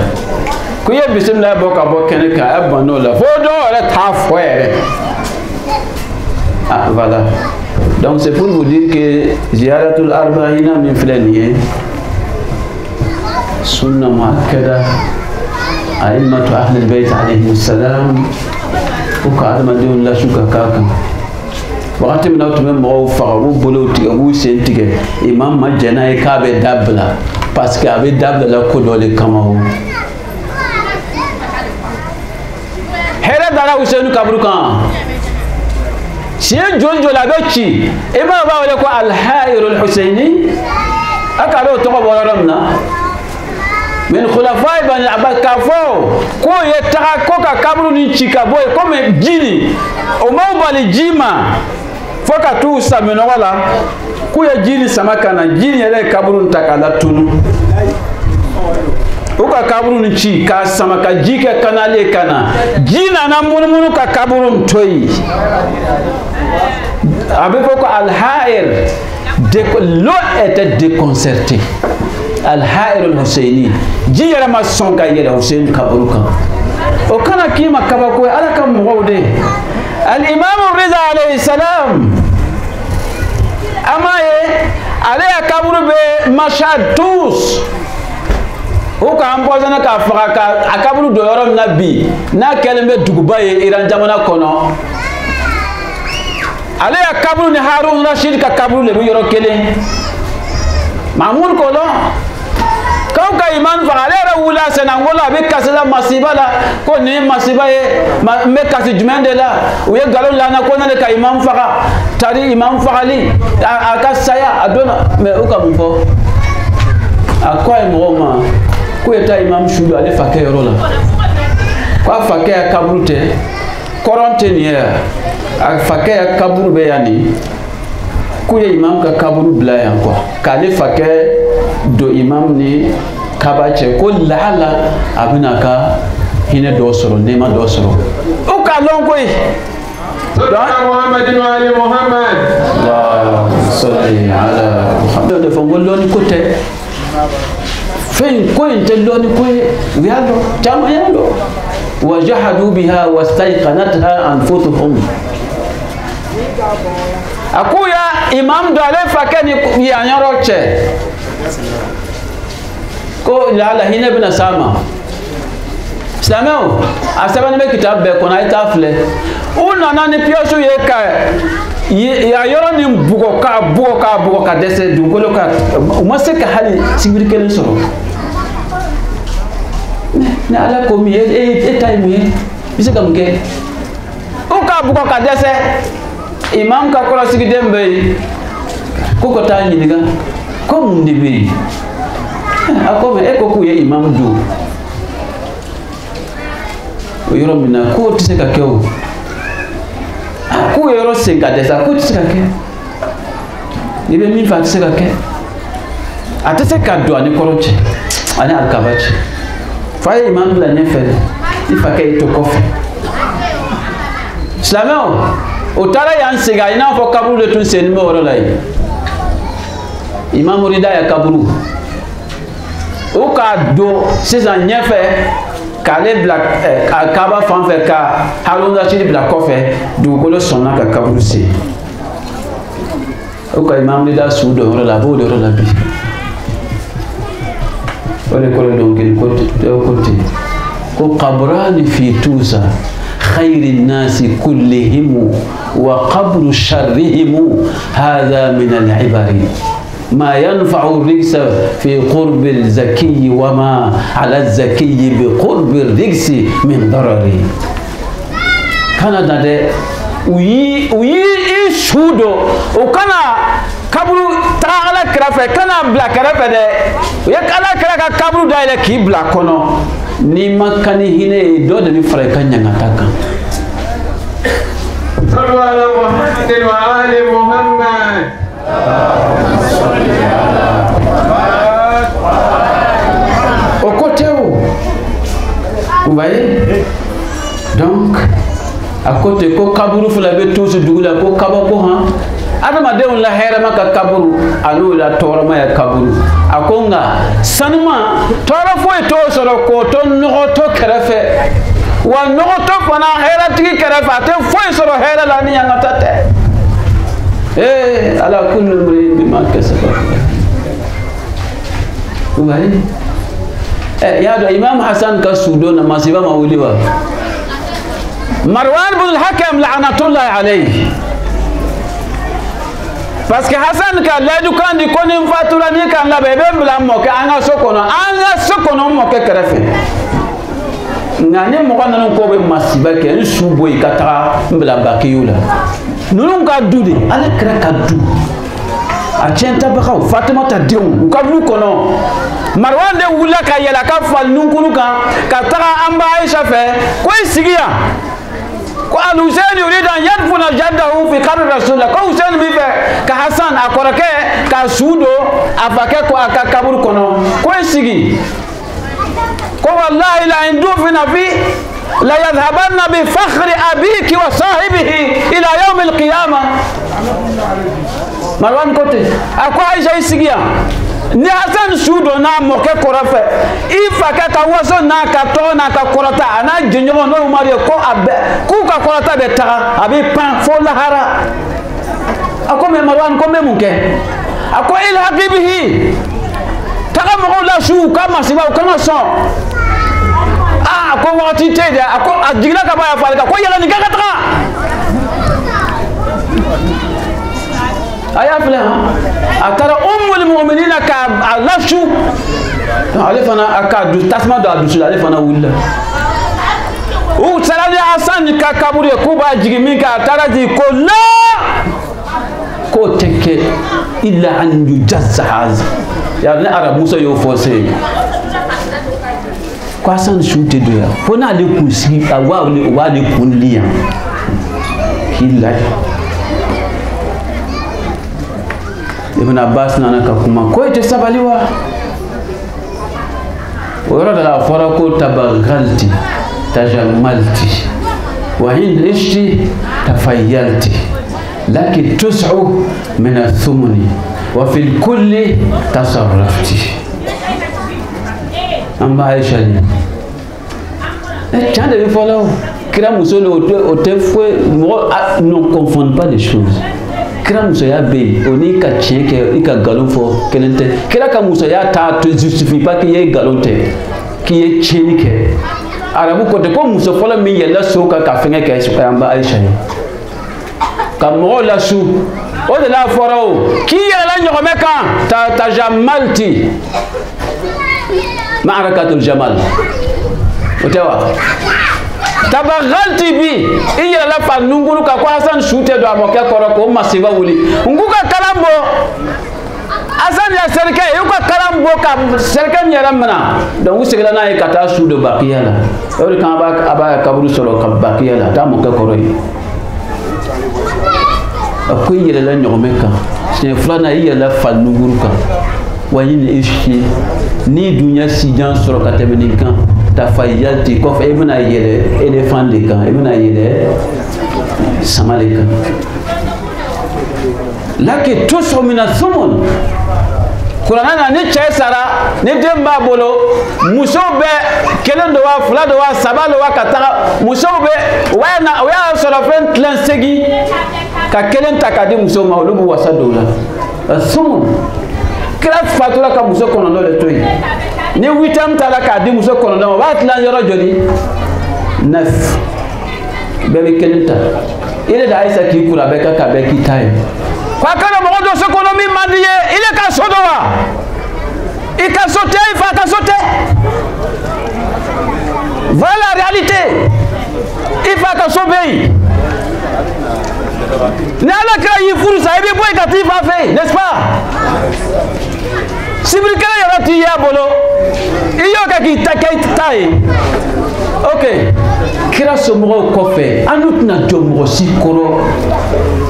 ko i ye bisimila bɔ ka bɔ kɛnɛ kan a bann'o la fo dɔw yɛrɛ t'a fɔ yɛrɛ ah voilà donc c'est pour vous dire que ziyaratul arba'ina min filɛ nin ye sunna muakkada a'immatu ahlil bayt alayhim salam u ka adamadenw lasu ka k'a kan wagati min na tun bɛ mɔgɔw faga u b'u bolow tigɛ u b'u sen tigɛ imam ma jɛn n'a ye k'a bɛ dabila parce que a bɛ dabila ko dɔ de kama o hɛrɛ dara Useynu kaburu kan siɲɛ joli joli a bɛ ci imam b'a wele ko alhayirul Huseyni a k'a dɔn o tɔgɔ bɔ yɔrɔ min na min khulafai bani Abbas k'a fɔ ko ye taga ko ka kaburu ni ci ka bɔ yen komi ji nin o ma bali ji ma fo ka t'u sa minɔgɔ la k'u ye ji nin sama ka na ji nin yɛrɛ ye kaburu nin ta k'a latunu u ka kaburu nin ci k'a sama ka ji kɛ kanali ye ka na ji nana munumunu ka kaburu nin to yen a bɛ fɔ ko alhayir l'eau était déconcertée alhayir al-Huseyni ji yɛrɛ ma sɔn ka yɛlɛ Useynu kaburu kan o kana k'i ma kabako ye Ala ka mɔgɔw de al-Imam Riza alayhi salam a m'a ye ale ya kaburu bɛ Mashhad tous u ka empoisonné k'a faga ka a kaburu don yɔrɔ min na bi n'a kɛlen bɛ duguba ye Iran jamana kɔnɔ ale ya kaburu ni Harun Rashid ka kaburu de bɛ yɔrɔ kelen Mahmud ko dɔn k'aw ka imam faga ale yɛrɛ wulila Senangola a bɛ kasi la masiba la ko nin ye masiba ye n bɛ kasi jumɛn de la u ye nkalon la n na ko ne de ka imam faga tari imam fagali a ka saya a donna mais u ka mun fɔ a ko a ye mɔgɔw ma k'u ye taa imam su don ale fakɛ yɔrɔ la ko a fakɛ ya kaburu tɛ kɔrɔn tɛ nin ye a fakɛ ya kaburu bɛ yan nin k'u ye imam ka kaburu bila yan quoi k'ale fakɛ don imam ni kaba cɛ ko lahala a bɛna ka hinɛ dɔ sɔrɔ nɛɛma dɔ sɔrɔ u k'a lɔn koyi Muhammadin wa ali Muhammad Allahumma salli ala Muhammad de fɔ n ko lɔnni ko tɛ fɛn ko in tɛ lɔnni ko ye u y'a dɔn caman y'a dɔn wa jahadu biha wastayqanatha anfusuhum a k'u ya imam don ale fakɛ ni yan yɔrɔ cɛ ko lahala hinɛ bɛna s'a ma silamɛw a sɛbɛnni bɛ kitabu bɛɛ kɔnɔ a ye taa filɛ u nana ni piyɔsiw ye ka a yɔrɔ nin bugɔ ka dɛsɛ dugukolo kan u ma se ka hali sibiri kelen sɔrɔ ni ala ko min ye e ta ye mun ye i bɛ se ka mun kɛ u k'a bugɔ ka dɛsɛ imam ka kɔrɔsigiden bɛ yen ko ka taa ɲininka ko mun de bɛ yen a ko mɛ e ko k'u ye imam don o yɔrɔ min na k'o tɛ se ka kɛ o k'u ye yɔrɔ sen ka dɛsɛ k'o tɛ se ka kɛ n'i bɛ min fɛ a tɛ se ka kɛ a tɛ se ka don ani kɔrɔ cɛ ani alikaba cɛ fa ye imam bila ɲɛfɛ i fakɛ y'i to kɔfɛ silamɛw o taara yan segin a i n'a fɔ kaburu de tun senni bɛ o yɔrɔ la yen imam Rida ya kaburu u k'a don sisan ɲɛfɛ k'ale bila kaba fan fɛ ka Harun Rashid bila kɔfɛ dugukolo sɔnna ka kaburu sen u ka imam Rida su dɔn yɔrɔ la a b'o yɔrɔ la bi o de kɔrɔ dɔnkili ko ten ko qabrani fi Tuza khayri nnasi kullihim wa qabru sharrihim hadha min al-ibari ما ينفع الرجس في قرب الزكي وما على الزكي بقرب الرجس من ضرره كان ده وي شودو وكان kaburu taga ala kɛrɛfɛ kana bila kɛrɛfɛ dɛ u ye ala kɛrɛ ka kaburu dayɛlɛ k'i bila kɔnɔ n'i ma kan ni hinɛ ye dɔ de bɛ fara i ka ɲangata kan sallu ala Muhammadin wa ali Muhammad au côté où vous voyez donc a côté ko kaburu fula be tous dugula ko kabako ha adama de la hera maka kaburu anu la torama ya kaburu akonga sanuma tora foi to soro ko to no to karafe wa no to fana hera tiki karafe te foi soro hera la ni ngata te ala kullu mri bima kasaba wali ya do imam hasan ka sudo na masiba mauliwa Marwan bin al-Hakam la'natullah alayhi parce que Hassan ka ledu kan di konin fatura ni kan la bebe bla mo ka anga sokono mo ke krefe ngani mo kan non ko be masiba ke subo ikata bla bakiyula nulun ka dude ala kra ka du a tienta ba khaw Fatima ta diu ka lu kono Marwan de wula ka yela ka fal nunkunu ka tara amba Aisha fe ko sigiya ko al-Husayn yurid an yadfuna jaddahu fi qabr rasulullah ko Husayn bi fe ka Hassan akorake ka sudo afake ko aka kabur kono ko sigi ko wallahi la indufina fi la yadhhabanna bi fakhri abiki wa sahibihi ila yawm al-qiyamah Marwan kote akwa Aisha isigia ni Hassan sudo na moke korafe ifa ka waso na ka to na ka korata ana jinyo no mari ko abe ku ka korata be ta abi pan fo lahara akome Marwan ko memuke ako il habibihi taka mo la shu kama siba kama so ko wati tede ako ajigla ka ba falka ko yala ni ka ta aya fle atara ummul mu'minina ka alashu alifana akadu tasma do adusu alifana willa u salali Hassan ka kabure ko ba jigimi ka taraji ko la ko teke illa an yujazzaz ya ne arab musa yo forcé ko Hassan shute do ya fona le kusi awa le kunliya killa Ibn Abbas nana ka kuma ko ite sabaliwa wala da farako tabaghalti tajamalti wa in ishti tafayyalti laki tus'u min ath-thumni wa fil kulli tasarrafti amba Aisha ni chande bi follow kira musolo au te fue ne confond pas les choses kira musoya be oni ka tienke ika galon fo kelente kira ka musoya ta te justifie pas qu'il y ait galonte qui est tienke arabu ko de ko muso fola mi yella soka ka fenge ke so amba Aisha ka mo la su o de la forao qui yella nyome kan ta jamalti ma'arakatul jamal otewa tabaghalti bi iya la fa nunguru ka ko Hassan shute do amoke koro ko masiba wuli nguka kalambo Hassan ya serke yuka kalambo ka serke nyara mana donc sigala na e kata shudo bakiyala ori kan ba aba kaburu soro ka bakiyala ta moke koro yi akoy yele la nyomeka c'est flana iya la fa nunguru ka wayini ishi ni dunya sijan soro ka temeni kan tafayyalti kof ibna yele elephant de kan ibna yele samalika laki tusu min athumun Qur'ana ni chesara ni demba bolo musobe kelendo wa fulado wa sabalo wa katara musobe wa solo fen tlan segi ka kelen takadi muso maulubu wasadola athumun kila fatura ka muso kono no le toyi ni 8e tala ka di muso kono no wa tlan yoro jodi 9 bebe kelenta ile da Aisha ki kura beka ka beki time kwa kana mo do so kono mi mandiye ile ka sodowa ikasote ifa kasote voilà la réalité ifa kasobei nala ka yifuru sa ebe boy ka tifa fe n'est-ce pas sibrikala yara ti ya bolo iyo ka ki takai tai ok kira somo ko fe anut na jomo sikoro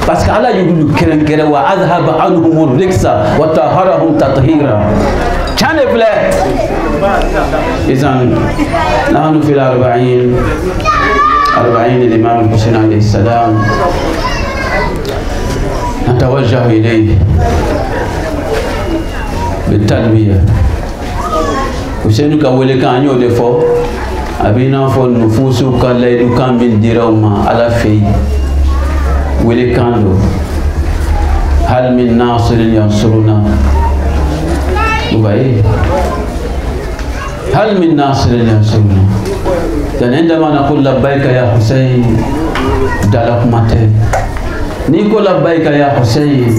parce que Allah yulu keren kere wa azhaba anhum riksa wa taharahum tathira chane fle izan nahnu fil 40 40 الإمام الحسين عليه السلام نتوجه إليه بالتلبية. حسين كولك أن يودفو أبينا فو النفوس كالليل كان بالدراما على في ولكانو هل من ناصر ينصرنا وبعيه هل من ناصر ينصرنا. dan عندما نقول لبيك يا حسين دالك ماتي نيكو لبيك يا حسين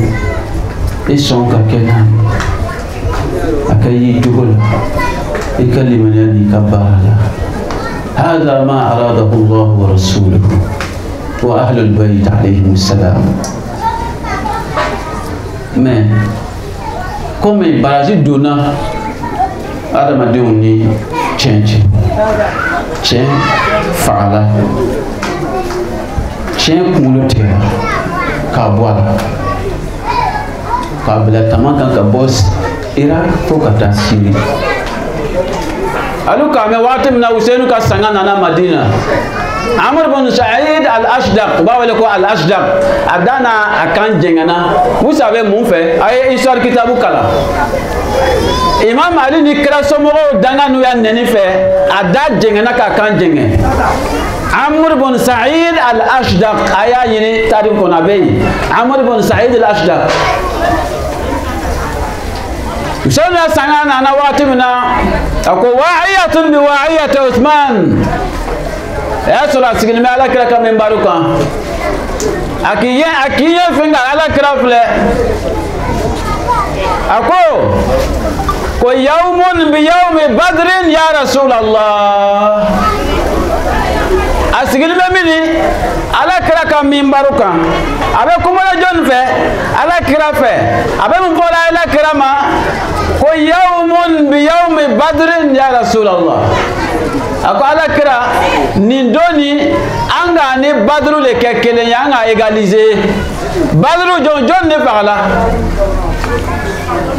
إسونك كنا أكيد جهل يكلم يعني كبارا. هذا ما أراده الله ورسوله وأهل البيت عليهم السلام. mais comme baraji donna adamadenw ni tiɲɛ fagala tiɲɛ kunkolo tigɛra k'a bɔ a la k'a bila tama kan ka bɔ Irak fo ka taa Siri. alu k'a mɛn waati min na Useynu ka sanga nana Madina. Amr bin Sa'id al-Ashdaq, ba wale ko al-Ashdaq, adana akan jengana. Vous savez mun fait? Aye histoire kitabu kala. Imam Ali ni kira somogo danga nu ya neni fait, ada jengana ka kan jenge. Amr bin Sa'id al-Ashdaq aya yini tadi ko na bey. Amr bin Sa'id al-Ashdaq. Usana sangana na wati mina ako wa'iyatun bi wa'iyati Uthman. Ya sura sigil me ala kira kam baruka akiye finga ala kira fle ako ko yawmun bi yawmi badrin ya Rasulullah asigil me mini ala kira kam baruka abe kumala jon fe ala kira fe abe mun fola ala kira ma ko yawmun bi yawmi badrin ya Rasulullah ako ala kira nindoni anga ni badru le kekele yanga égaliser badru jon ne fagala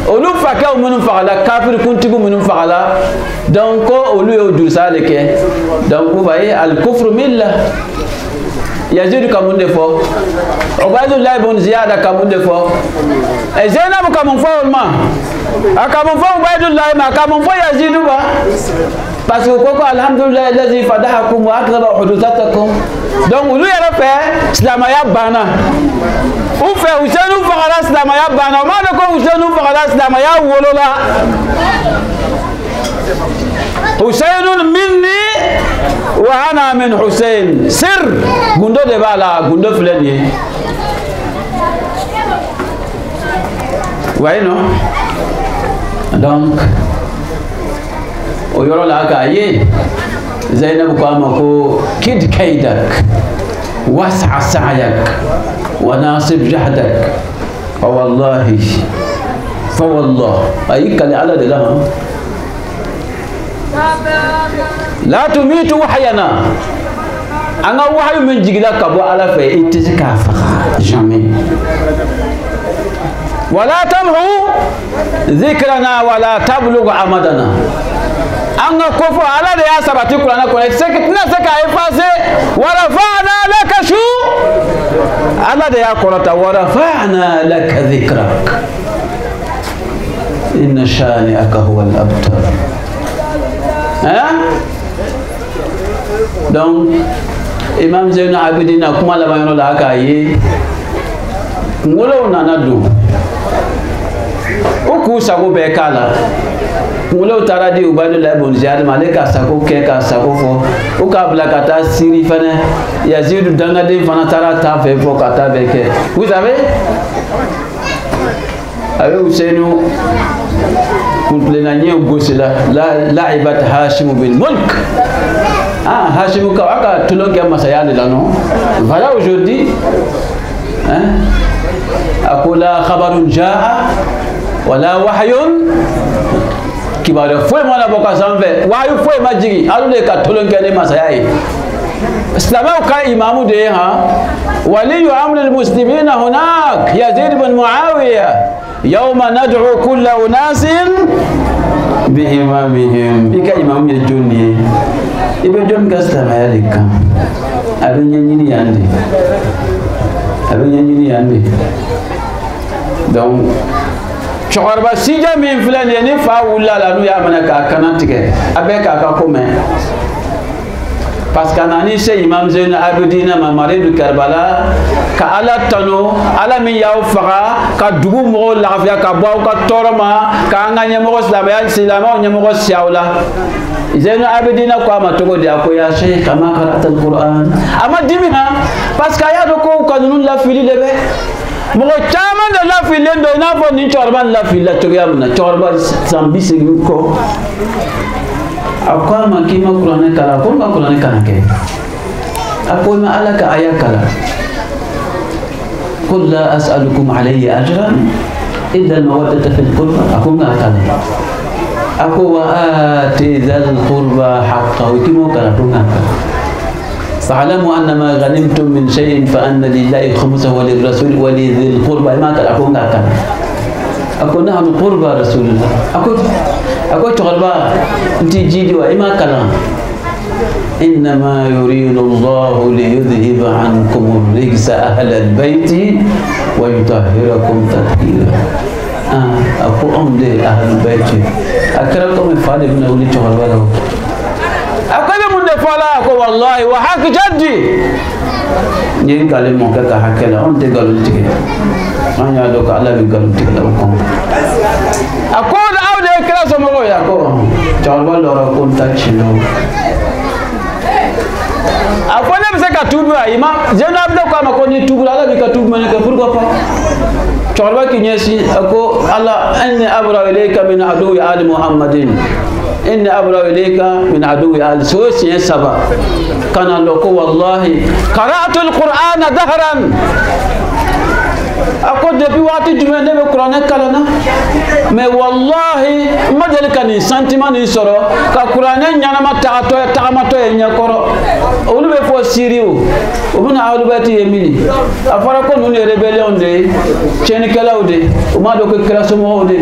olu faka munun fagala kafir kuntigu munun fagala donc olu yo dursa le ke donc vous voyez al kufru millah Yazid kamun defo Ubaydullah ibn Ziyad kamun defo e Zainab kamun fo ma akamun fo Ubaydullah ma kamun fo Yazid ba parce que koko alhamdulillah allazi fadahakum wa akthara hudusatakum. Donc ulu yara fe islamaya bana ou fe Useynu fagala islamaya bana ma de ko Useynu fagala islamaya wolola Husaynun minni wa ana min Husayn sir gundo de bala gundo filani ouais non donc o yoro la ka ye Zainab ko amako kid kaidak was'a sa'yak wa nasib jahdak fa wallahi ay kali ala de la la tumitu wahyana anga wahyu min jigila kabo ala fa itika fa jamais wala tamhu dhikrana wala tablughu amadana anga kofo ala de ya sabati qur'ana ko sekitna saka efase wala fa'na laka shu ala de ya qurata wala fa'na laka dhikrak inna shani'aka huwa al-abtar. Donc Imam Zainul Abidin kuma la bayano la aka yi ngolo nana do oku sago be kala ngolo taradi Ubaydullah ibn Ziyad malika sago ke ka sago fo o ka bla kata Siri fana Yazid danga de fana tarata fe fo kata be ke vous savez avec Useynu kuntlena nye gosila la'ibat Hashim bil mulk. Hashim ka aka tulonge masaya de la non. Voilà aujourd'hui akula khabarun jaa wala wahyun kibara foi mala boka sanve wahyu foi majigi alule ka tulonge ne masaya yi islamu ka imamu de wali amrul muslimina hunak Yazid bin Muawiya يوم ندعو كل أناس بإمامهم بك إمام الجنة ibe jom gasta mayalika abin yanyini yande donc chorba sija min filane ni fa wula la nu ya mana ka kanatike abe ka ko men parce que nani se imam Zain Abidin mamare du Karbala ka ala tano ala min yaw faga ka dugu mo lafiya ka baw ka toroma ka nganye mo silama nyamo siawla Zain Abidin ko ma togo dia ko ya sheikh kama qara'at al-Quran ama dimina parce que ya do ko kanun la fili lebe mo chama de la fili do na fo ni chorban la fili to yamna chorba zambi segu ko akwa makima Qur'an kala ko ma Qur'an kana ke akwa ma alaka ayakala qul la as'alukum alayhi ajran illa al-mawaddata fil qurba akwa kala akwa wa ati dhal qurba haqqahu kimo kala tunga fa'lamu anna ma ghanimtum min shay'in fa anna lillahi khumsahu wa lirrasul wa lidhil qurba ma kala tunga kala akwa nahnu qurba rasulullah akwa tughalba nti jidi wa ima kala innama yuridu Allahu liyudhhiba ankum ar-rijsa ahla al-bayti wa yutahhirakum tathira aku onde ahla al-bayti akara ko me faade bin wuli tughalba law akwa mun de fala ko wallahi wa haq jaddi ni kale mo ka hakela on de galul tike anya do ka ala bi galul tike law ko akwa kira somoro yako chawba loro konta chino afone bise katubu ima jena abda kwa makoni tubu ala bi katubu mane ka pourquoi pas chawba kinyesi ako Allah anni abra ilayka min adu ali muhammadin inni abra ilayka min adu ali so siya saba kana loko wallahi qara'tu alqur'ana dahran ako depuis wati dume ne be Qur'an kalana mais wallahi madal kan sentiment ni soro ka Qur'an nyana mata to tagamato e nyakoro olu be fo siriu ubuna awlu bati yemini afara ko nune rebellion de cheni kala ode uma do ko kala somo ode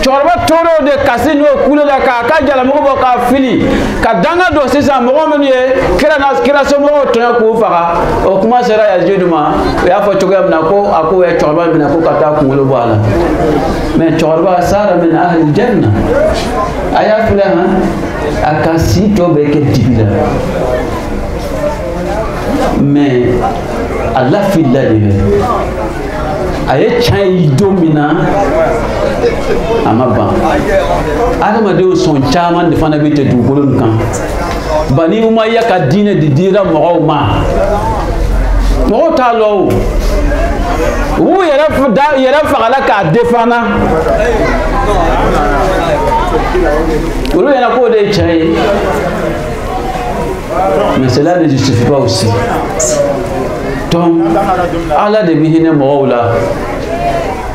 chorba toro de kasino kule da ka jala mo bo ka fili ka danga do sisa mo men ye kira somo to ko faka o kuma sera ya jeduma ya fo chogam na ko ako ya chorba mina ko kata kungolo bala mais chorba sara min ahli janna aya fula akasi to be ke dibila mais Allah filla de aye chai domina amaba adama de son chaman de fana bite du golon kan bani umayya ka dine di dira mo ta lo ou yera fagala ka defana ulu yana ko de chai mais cela ne justifie pas aussi donc Allah de bihine moula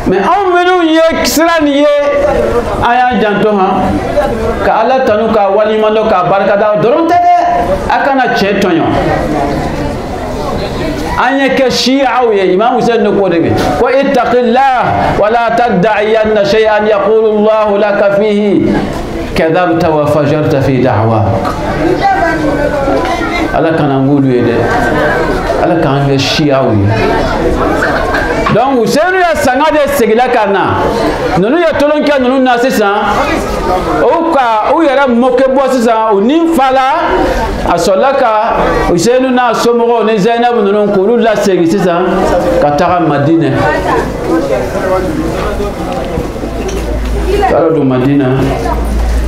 mais on menu ye sirani ye aya janto ha ka Allah tanu ka wali mando ka barka da doronte de akana chetonyo anya ke shi'a ye imam Hussein ko de ko ittaqillah wala tad'iyanna shay'an yaqulu Allah laka fihi kadhabta wa fajarta fi da'wak ala kana ngulu yede ala kan ke shi'a ye donc Hussein ya sanga de segila kana nonu ya tolonka nonu na sisa o yara moke bo sisa o nin fala asolaka Hussein na somo ne Zainab nonu ko la segi sisa katara Madina kala do Madina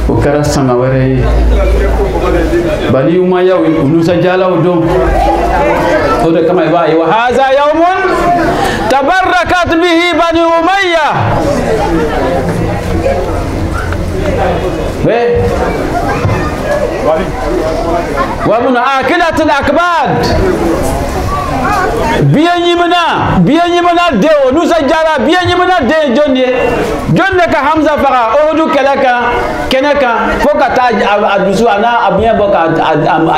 o kara sanga ware bani umayya unusa jala do to de kama ba wa hadha yawmun tabarrakat bihi bani umayya wa min akilat al-akbad biyenyimana de onusa jara biyenyimana de jonne ka Hamza fara odu kenaka foka ta adusu ana abuya boka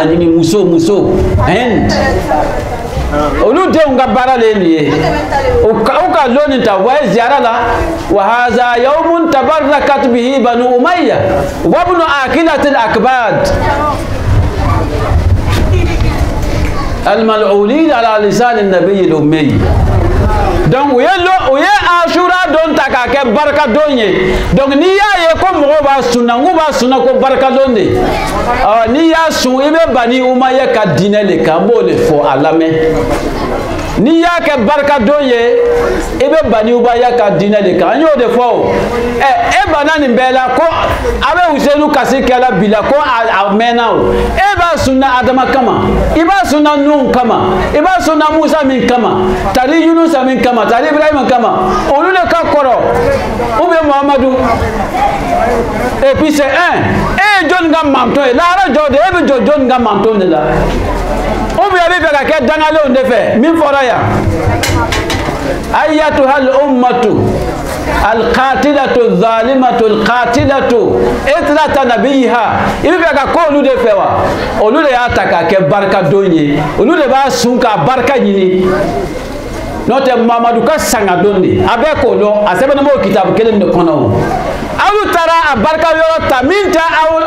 animi muso end olu de nga barale ni o ka loni ta wa ziara la wa hadha yawmun tabarrakat bihi banu umayya wa ibn akilat al-akbad الملعونين على لسان النبي الأمي. Donc o ye Ashura don ta ka kɛ barika don ye. Donc n'i y'a ye ko mɔgɔw b'a sunna n'u b'a sunna ko barika don de. N'i y'a sun i bɛ Bani Umayya ka diinɛ de kan n b'o de fɔ a lamɛn. N'i y'a kɛ barika don ye i bɛ Bani Umayya ka diinɛ de kan an y'o de fɔ o. E banna nin bɛɛ la ko a bɛ Useynu kasi kɛla bi la ko a mɛnna o. E b'a sunna Adama kama, i b'a sunna Nuhu kama, i b'a sunna Musa min kama, tari Yunusa min kama, tari Ibrahima kama, olu de ka kɔrɔ ou bien Muhammadu. Et puis c'est un, jɔn ka manton ye lahara jɔ de e bɛ jɔ jɔn ka manton de la. Ou bien i bɛ fɛ ka kɛ dangalenw de fɛ min fɔra yan. Ayyatuhal ummatu al-qatilatu zalimatu al-qatilatu itlata nabiha. I bɛ fɛ ka ko olu de fɛ wa? Olu de y'a ta k'a kɛ barika don ye. Olu de b'a sun k'a barika ɲini. N'o tɛ Mamadu ka sanga don de a bɛ k'o dɔn a sɛbɛnnen b'o kitabu kelen de kɔnɔ o. Aw taara a barika yɔrɔ ta min tɛ aw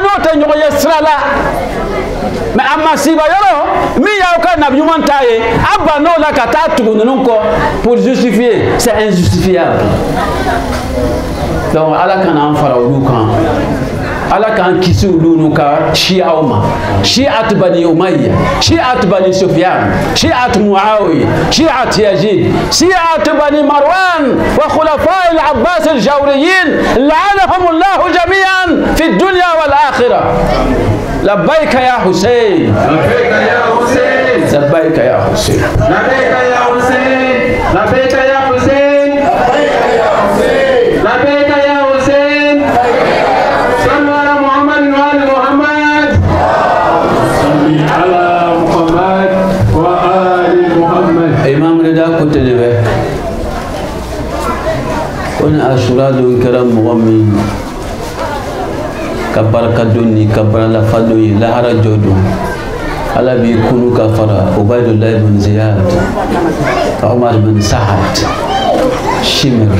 n'o tɛ ɲɔgɔn ye sira la. Mais a masiba yɔrɔ min y'aw ka nabi ɲuman ta ye a bann'o la ka taa tugu ninnu kɔ pour justifier. C'est injustifiable. Donc Ala kana an fara olu kan. Ala k'an kisi olu n'u ka Shiaw ma. Shi'at Bani Umayya, Shi'at Bani Sufyan, Shi'at Muawiya, Shi'at Yazid, Shi'at Bani Marwan wa khulafa al-Abbas al-Jawriyin la'anahum Allah jami'an fi ad-dunya wal akhirah. لبيك يا حسين لبيك يا حسين لبيك يا حسين لبيك يا حسين لبيك يا حسين لبيك يا حسين صلوا على محمد وآل محمد صل على محمد وآل محمد. إمام رضا كنت نبه كنا أشراد كرم مغمي ka barika don ni ka barala fado ye lahara jodo ala bi kunu ka fara Ubaydullah ibn Ziyad Umar bin Sa'ad Shimr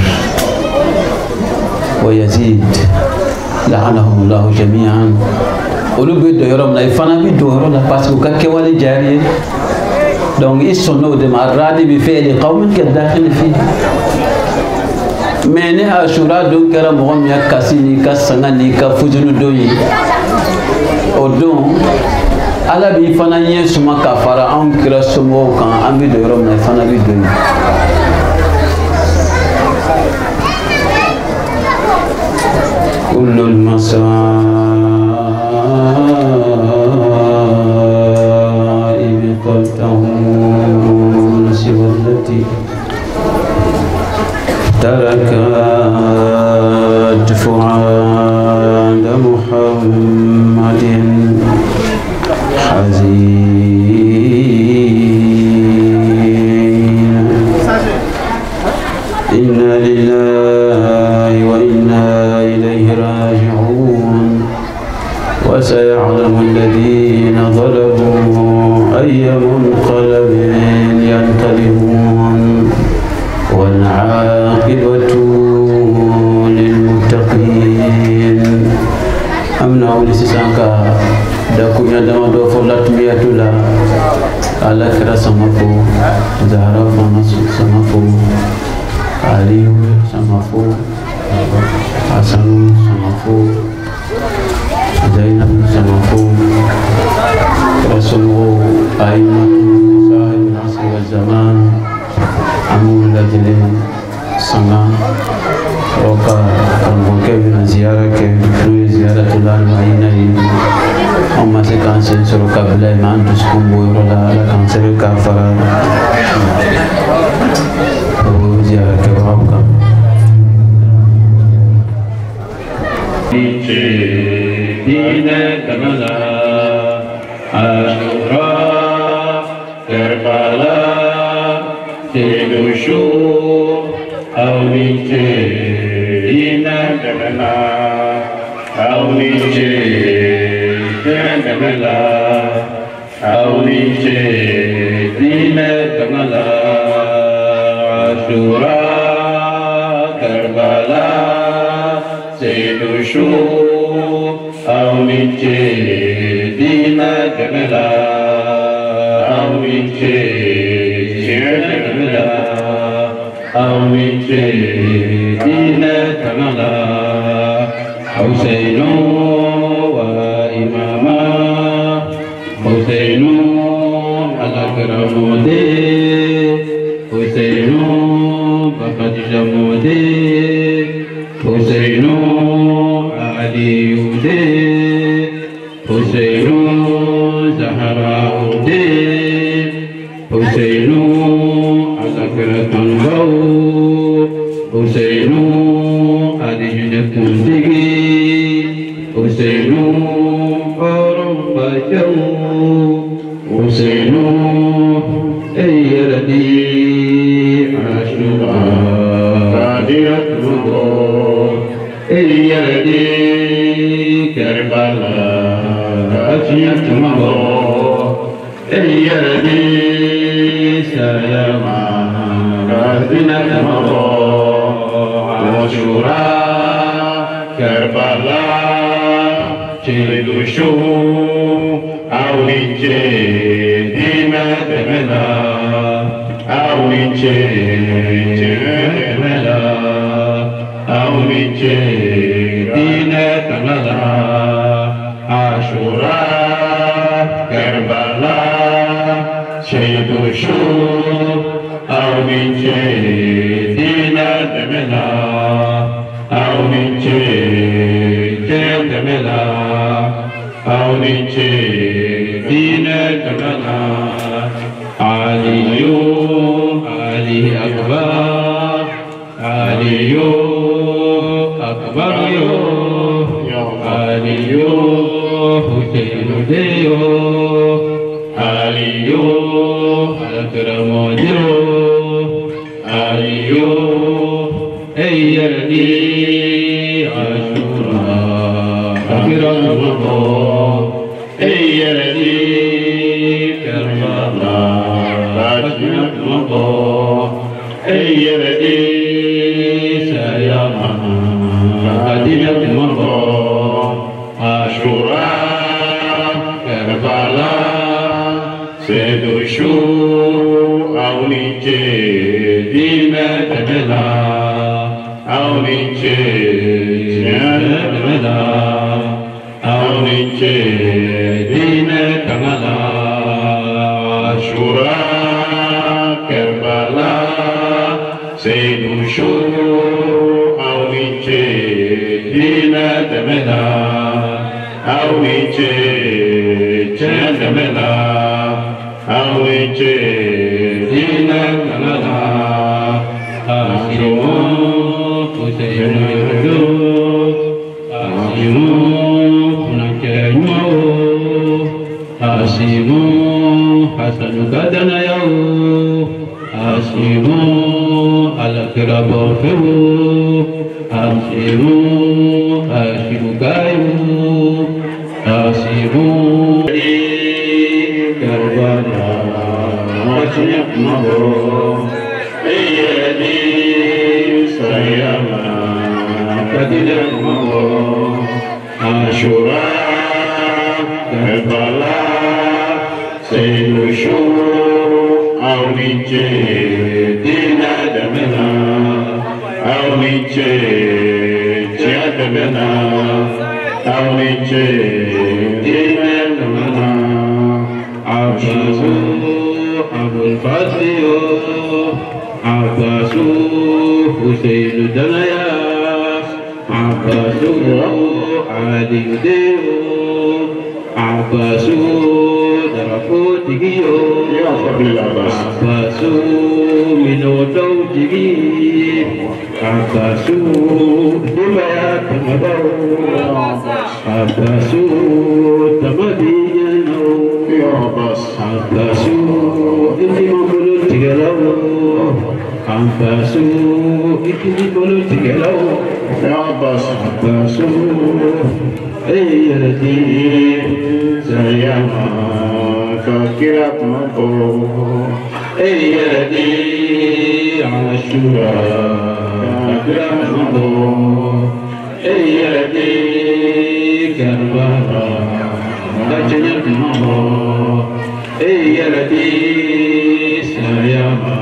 wa Yazid la'anahum Allah jami'an. Olu be do yɔrɔ min na i fana bi do yɔrɔ la parce que u ka kɛwale jari ye. Donc i sɔnn'o de ma radi bi fi'li qawmin kadakhil fi. Mais ni Ashura don kɛra mɔgɔ min ya kasi ni ka sanga ni ka fujunu don ye o don Ala b'i fana ɲɛ suma ka fara anw kira somɔgɔw kan an bɛ don yɔrɔ min na i fana bɛ don ye. Kullul masaib qad tahun siwallati تركت فؤاد محمد حزين. إنا لله وإنا إليه راجعون. وسيعلم الذين ظلموا أي منقلب ينقلبون والعاقبة للمتقين. أمنا ولسانك دكونا دما دو فلات مياتولا على كرا سمافو زهرا فناس سمافو علي سمافو حسن سمافو زينب سمافو رسول أئمة صاحب العصر والزمان أمور لجلين سما روكا كنبوكي بنا زيارة كنوي زيارة الأربعين أما سكان سنسرو كبلا ما أنتسكم بويرولا لكان سرقا فرا زيارة كبراوكا دينا كملا أشورا كربلا تدوشو أولينا كملا أولينا أولينا كملا أشورا كربلا تدوشو أولينا كملا Awiche, Chemela, Awiche, Dina Kamala, Husainu wa Imama, Husainu Al-Akramode, Husainu Bakadijamode, Husainu Aliyude, Husainu Zahraude, Husainu Al-Akratanbau, Husainu Aliyunakuntigi, Husainu Arambajau, Husainu Ayyaradi Ashura Radiyatullah Ayyaradi Karbala Radiyatullah Ayyaradi Sayama Radiyatullah Ashura Karbala Chidushu Awiche Dima Temela Awiche Temela Awiche Dina Temela Ashura Karbala Chidushu Awiche Dina Temela Awiche Temela Awiche Dina Temela Aliyu Ali Akbar Aliyu Akbar yo Aliyu Husainu deyo Aliyu Al-Akramodio Aliyu Ayyardi Ashura Akramullah Ayyardi Karbala Rajnatullah Ayyardi Sayama Radiyatullah Ashura Karbala Sedushu Auniche Dina Temela Auniche Temela Auniche Dina Kamala Ashura Karbala Sedushu Auniche Dina Temela Auniche Temela Awiche Dina Kamala Asimu Husainu Yudu Asimu Punakenyo Asimu Hasanu Kadanayo Asimu Al-Akrabofiru Asimu Ashimukayu Asimu Karbala Wajnatullah Ayyardi Sayama Radiyatullah Ashura Karbala Sedushu Awiche Dina Temela Awiche Temela Awiche Dina Temela Abbasu Abul Fadliyo Abbasu Husainu Danaya Abbasu Aliyu Deyo Abbasu Darakotigiyo Abbasu Minodawtigi Abbasu Dimaya Tamadaw Abbasu Tamadiyano Abbasu Indi Mambulu Tigalaw Abbasu Indi Mambulu Tigalaw Abbasu Ayyardi Sayama Fakirat Mabo Ayyardi Ashura Fakirat Mabo Ayyardi Karbala Dajjal Mabo Eyalati sayama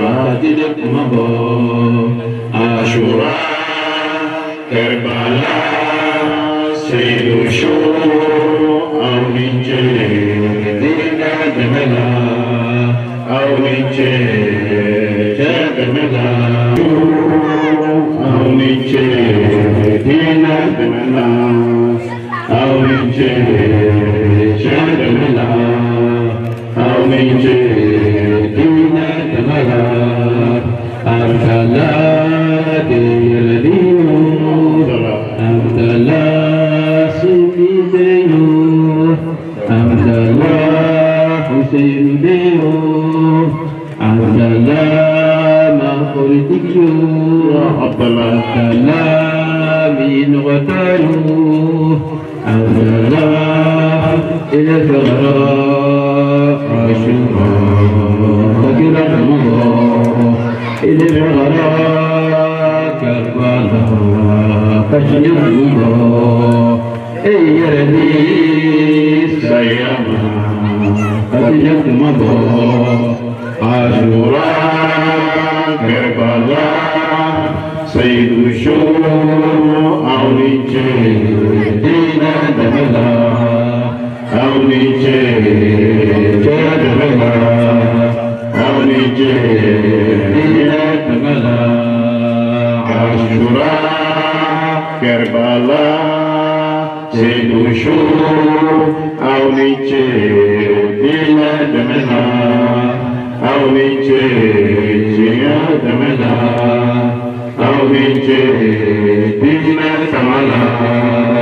Radilek mabo Ashura Karbala Seydou Awninche Dina Demela Awninche Demela Awninche Dina Demela Awninche Demela Awninche Dina Demela Amtala Deladino Amtala Sumideyo Amtala Huseindeyo Amtala Makhuridiyo Amtala Min Watayo Amtala Ilfara Ashura Fakira Allah Ilfara Karbala Kashmir Eyaladi Sayama Kadijat Mabo Ashura Karbala Seydou Awninche Dina Demela Awninche Demela Awninche Dina Demela Ashura Karbala Seydou Awninche Dina Demela Awninche Demela Awninche Dina Tamala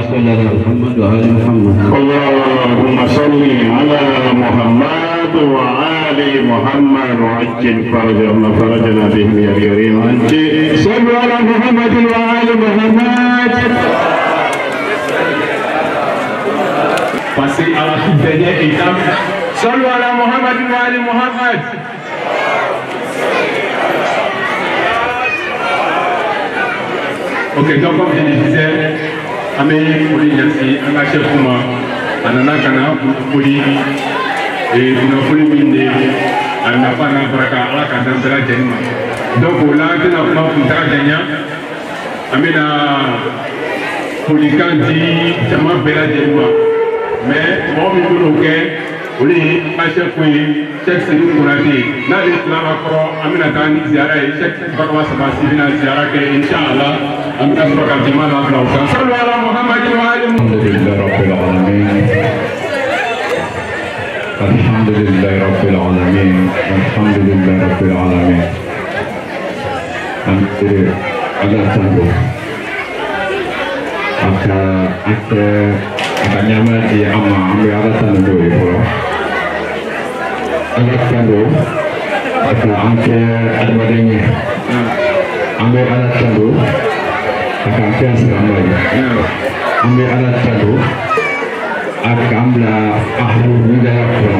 Muhammad wa ali Muhammad Allahumma salli ala Muhammad wa ali Muhammad wa ajil farajana bihim ya karim sallu ala Muhammad wa ali Muhammad. Passez à la toute dernière étape. Sallu ala Muhammad wa ali Muhammad. Ok, donc comme je le disais, Amélie Pouli Yansi, un chef pour moi, Anana Kana Pouli, et une Pouli Minde, Anapana Braka, Alakadam Bela Jenma. Donc là, tu n'as pas pour Tarajania, Amena Pouli Kandi, Jama Bela Jenma. Mais, moi, je suis OK. Oui, ma chef, oui, chef, c'est nous pour la vie. N'a pas de la Amina Tani, Ziara, chef, Bakwa Sabah, Sivina, Ziara, Inch'Allah. الحمد لله رب العالمين الحمد لله رب العالمين الحمد لله رب العالمين أنت على تنبو أكا نعمة دي أما أمي على تنبو يبرو على تنبو أكا أنت أدمدني أمي على تنبو akan kias ramai. Ambil alat tadu, akamlah ahlu wilayah pun.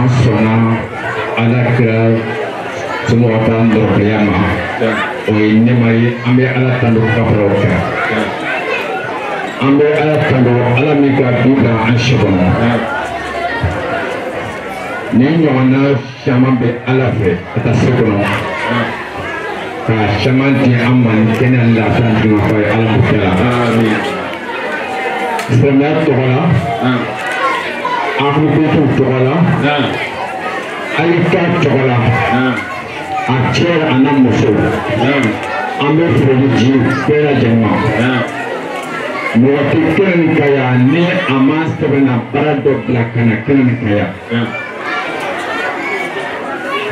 Asana alat kira semua orang berkeliama. Oh ini mari ambil alat tadu kaproka. Ambil alat tadu alamika bila ansyabana. Ni mana sama be alafe atas sekolah. Shamanti Amman Kenan La Santi Mafai Alam Bukala. Amin. Sebenarnya Tuhala. Aku itu Tuhala. Alika Tuhala. Aceh Anam Musuh. Ambil Fredji Pera Jema. Muati Kenan Kaya ni amas sebenarnya para belakang Kenan Kaya.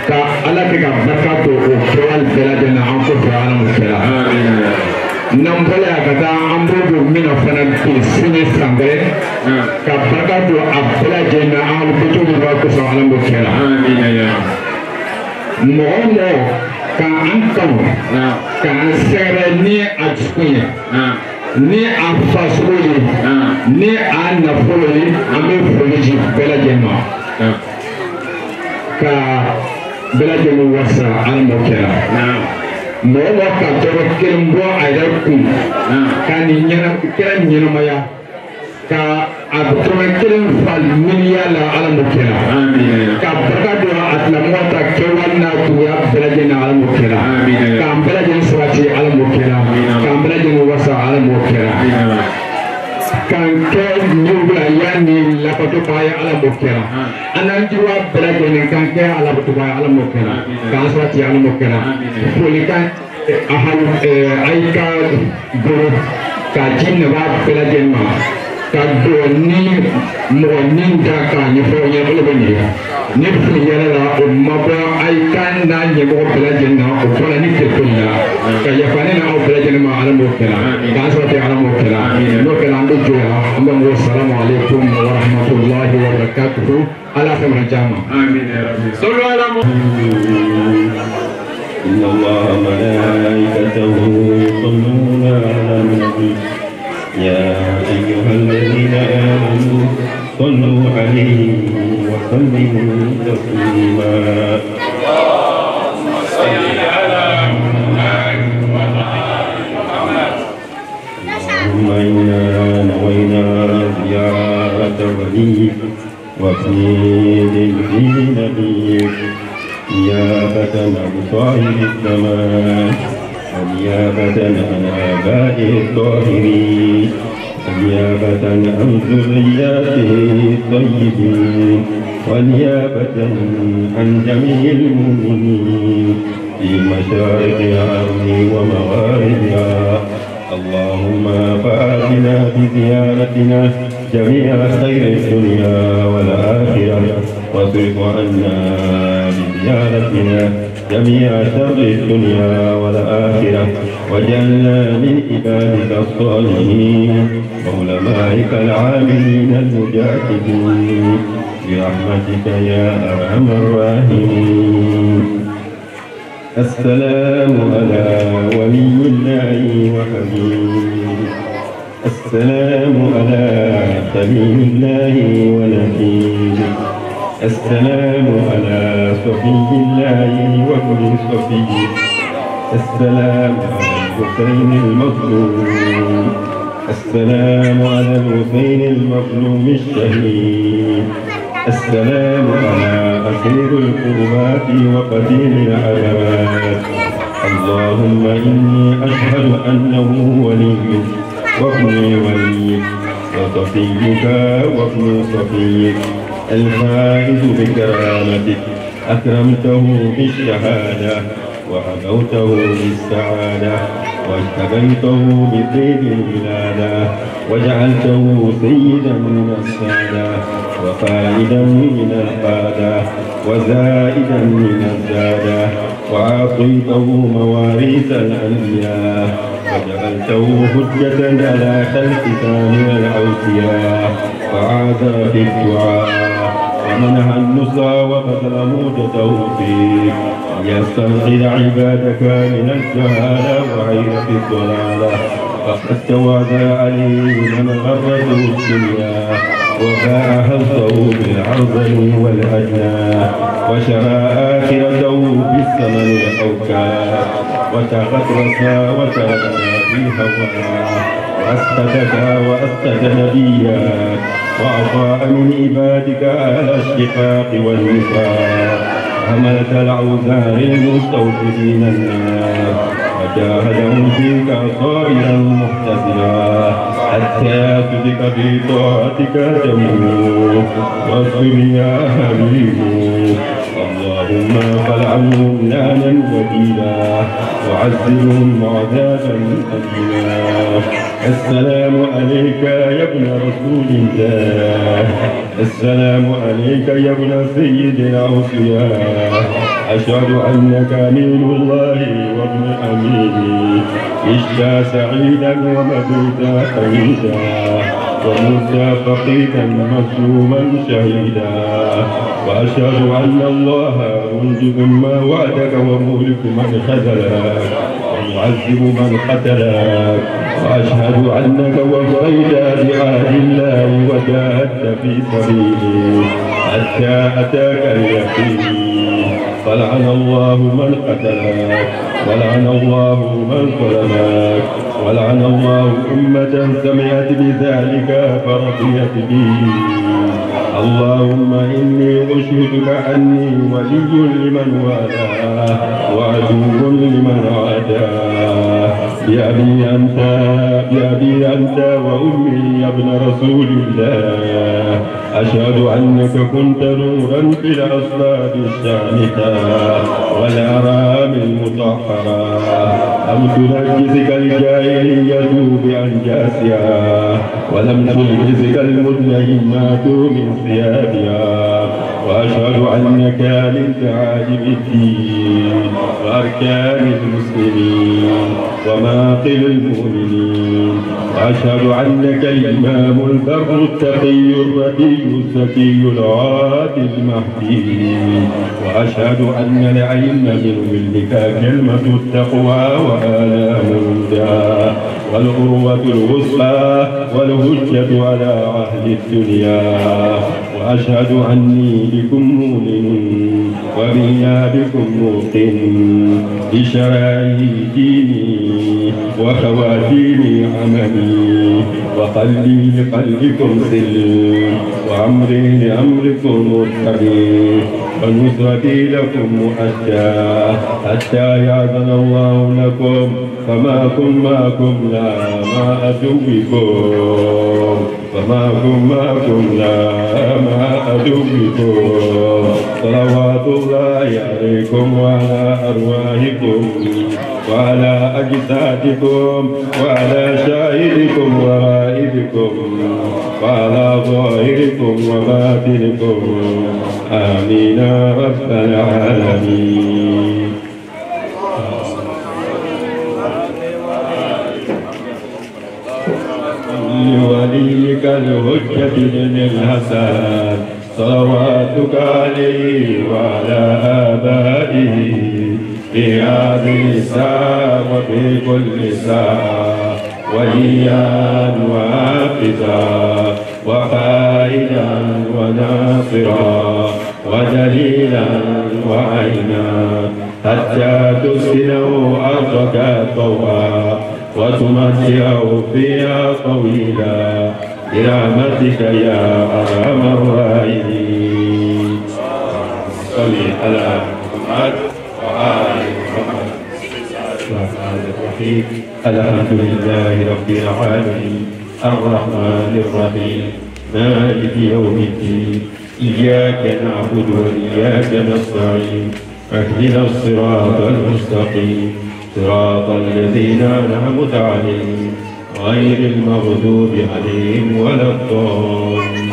Ka ala ke ka barka to o kewal beladena an ko fara mu kala nan bala ya kata an bodo mina fana bi sini sangare ka barka to a beladena an ko to ba ko so ala mu kala amin ya mo ka an kan ka an sere ni a tsunya ni a fasuli ni a nafuli an be fuli beladena ka Belajar wasa al-mukera. Mula kantor kirim buah air kun. Kan nyana kira nyana maya. Ka أبتوكل فالمليا لا على مكلا كابتكادو أتلموتا كوانا تويا بلدنا على مكلا كام بلدنا سواتي على مكلا كام بلدنا وسا على مكلا كان كان نوبلا يعني لا بتوبايا على مكلا أنا جوا بلدنا كان كان على بتوبايا على مكلا كان سواتي على مكلا فلكان أهل أيكا برو كاجين نباب بلدنا كدوني مونين داكا نفوي بلبني نفوي يلا أمبا أيكان ناني مو بلدنا وفلا نكتبنا كيفاننا أو بلدنا ما على مكلا كاسوتي على مكلا مكلا عندو جوا أمبا السلام عليكم ورحمة الله وبركاته على خير الجامع آمين يا رب صلوا على إن الله ملائكته يصلون على النبي يا أيها الذين آمنوا صلوا عليه وسلموا تسليما اللهم صل على محمد اللهم إنا نوينا زيارة وليك وفي نبيك نيابة عن صاحب الزمان ونيابة عن آبائه الطاهرين ونيابة عن ذرياته الطيبين ونيابة عن جميع المؤمنين في مشارق الأرض ومغاربها اللهم فآتنا بزيارتنا جميع خير الدنيا والآخرة واصرف عنا بزيارتنا جميع شر الدنيا والآخرة واجعلنا من عبادك الصالحين وعلمائك العاملين المجاهدين برحمتك يا أرحم الراحمين. السلام على ولي الله وحبيبه السلام على خليل الله ونبيه السلام على صفي الله وكل صفي السلام على الحسين المظلوم السلام على الحسين المظلوم الشهيد السلام على أسير القربات وقتيل العذابات. اللهم إني أشهد أنه ولي وابن وليك وصفيك وابن صفيك الفائز بكرامتك أكرمته بالشهادة وحبوته بالسعادة واجتبيته بطيب الولادة وجعلته سيدا من السادة وفائدا من القادة وزائدا من الزادة وأعطيته مواريث الأنبياء وجعلته حجة على خلقك من الأوصياء فعاد في الدعاء ومنح النصر وبذل موجته فيك ليستنقذ عبادك من الجهالة وعيرة الضلالة فقد توعد عليه من غرته الدنيا وباع حظه بالعرض والأدنى وشرى آخرته بالثمن الأوكاد وتغطرس وتردى في هواه وأسقطك وأسقط نبيك وأضاء من عبادك أهل الشقاق والنفاق حملت الأوزار المستوجبين النار وجاهدهم فيك صائرا محتسبا حتى صدق في طاعتك جميل واصبر يا حبيب. اللهم فلعنهم لعنا وكيلا وعذبهم عذابا أليما. السلام عليك يا ابن رسول الله السلام عليك يا ابن سيد الأوصياء أشهد أنك أمين الله وابن أمينه عشت سعيدا ومبيتا حميدا ومت فقيدا مظلوما شهيدا وأشهد أن الله منجز ما وعدك ومهلك من خذلك ومعذب من قتلك وأشهد أنك وفيت بعهد الله وجاهدت في سبيله حتى أتاك اليقين. فلعن الله من قتلك ولعن الله من ظلمك ولعن الله أمة سمعت بذلك فرضيت به. اللهم إني أشهدك أني ولي لمن والاه وعدو لمن عاداه. بأبي أنت وأمي يا ابن رسول الله، أشهد أنك كنت نورا في الأصلاب الشامخة والأرام المطهرة، لم تنجزك الجاهلية بأنجاسها، ولم تلبسك المدلهمات من ثيابها. وأشهد أنك من تعالم الدين وأركان المسلمين وماقل المؤمنين. وأشهد أنك الإمام البر التقي الرقي الزكي العادل المهدي. وأشهد أن العلم من ولدك كلمة التقوى وآلام الهدى والعروة الوثقى والهجة على أهل الدنيا. وأشهد أني بكم مؤمن وبنا بكم موقن بشرائع ديني وخواتيم عملي وقلبي لقلبكم سلم وأمري لأمركم متبع ونصرتي لكم مؤدى حتى يأذن الله لكم. فما كن معكم لا مع عدوكم، فما كن معكم لا مع عدوكم. صلوات الله عليكم وعلى أرواحكم وعلى أجسادكم وعلى شاهدكم وغائبكم وعلى ظاهركم وباطنكم. آمين يا رب العالمين. لوليك الهجة بن الحسن صلواتك عليه وعلى آبائه في هذه الساعة وفي كل ساعة، وليا وحافظا وقائدا وناصرا ودليلا وعينا، حتى تسكنه أرضك طوعا وتمتعه فيها طويلا برحمتك يا أرحم الراحمين. صل على محمد وآل محمد. الرحمن الرحيم. الحمد لله رب العالمين الرحمن الرحيم مالك يوم الدين. إياك نعبد وإياك نستعين. اهدنا الصراط المستقيم صراط الذين أنعمت عليهم غير المغضوب عليهم ولا الضالين.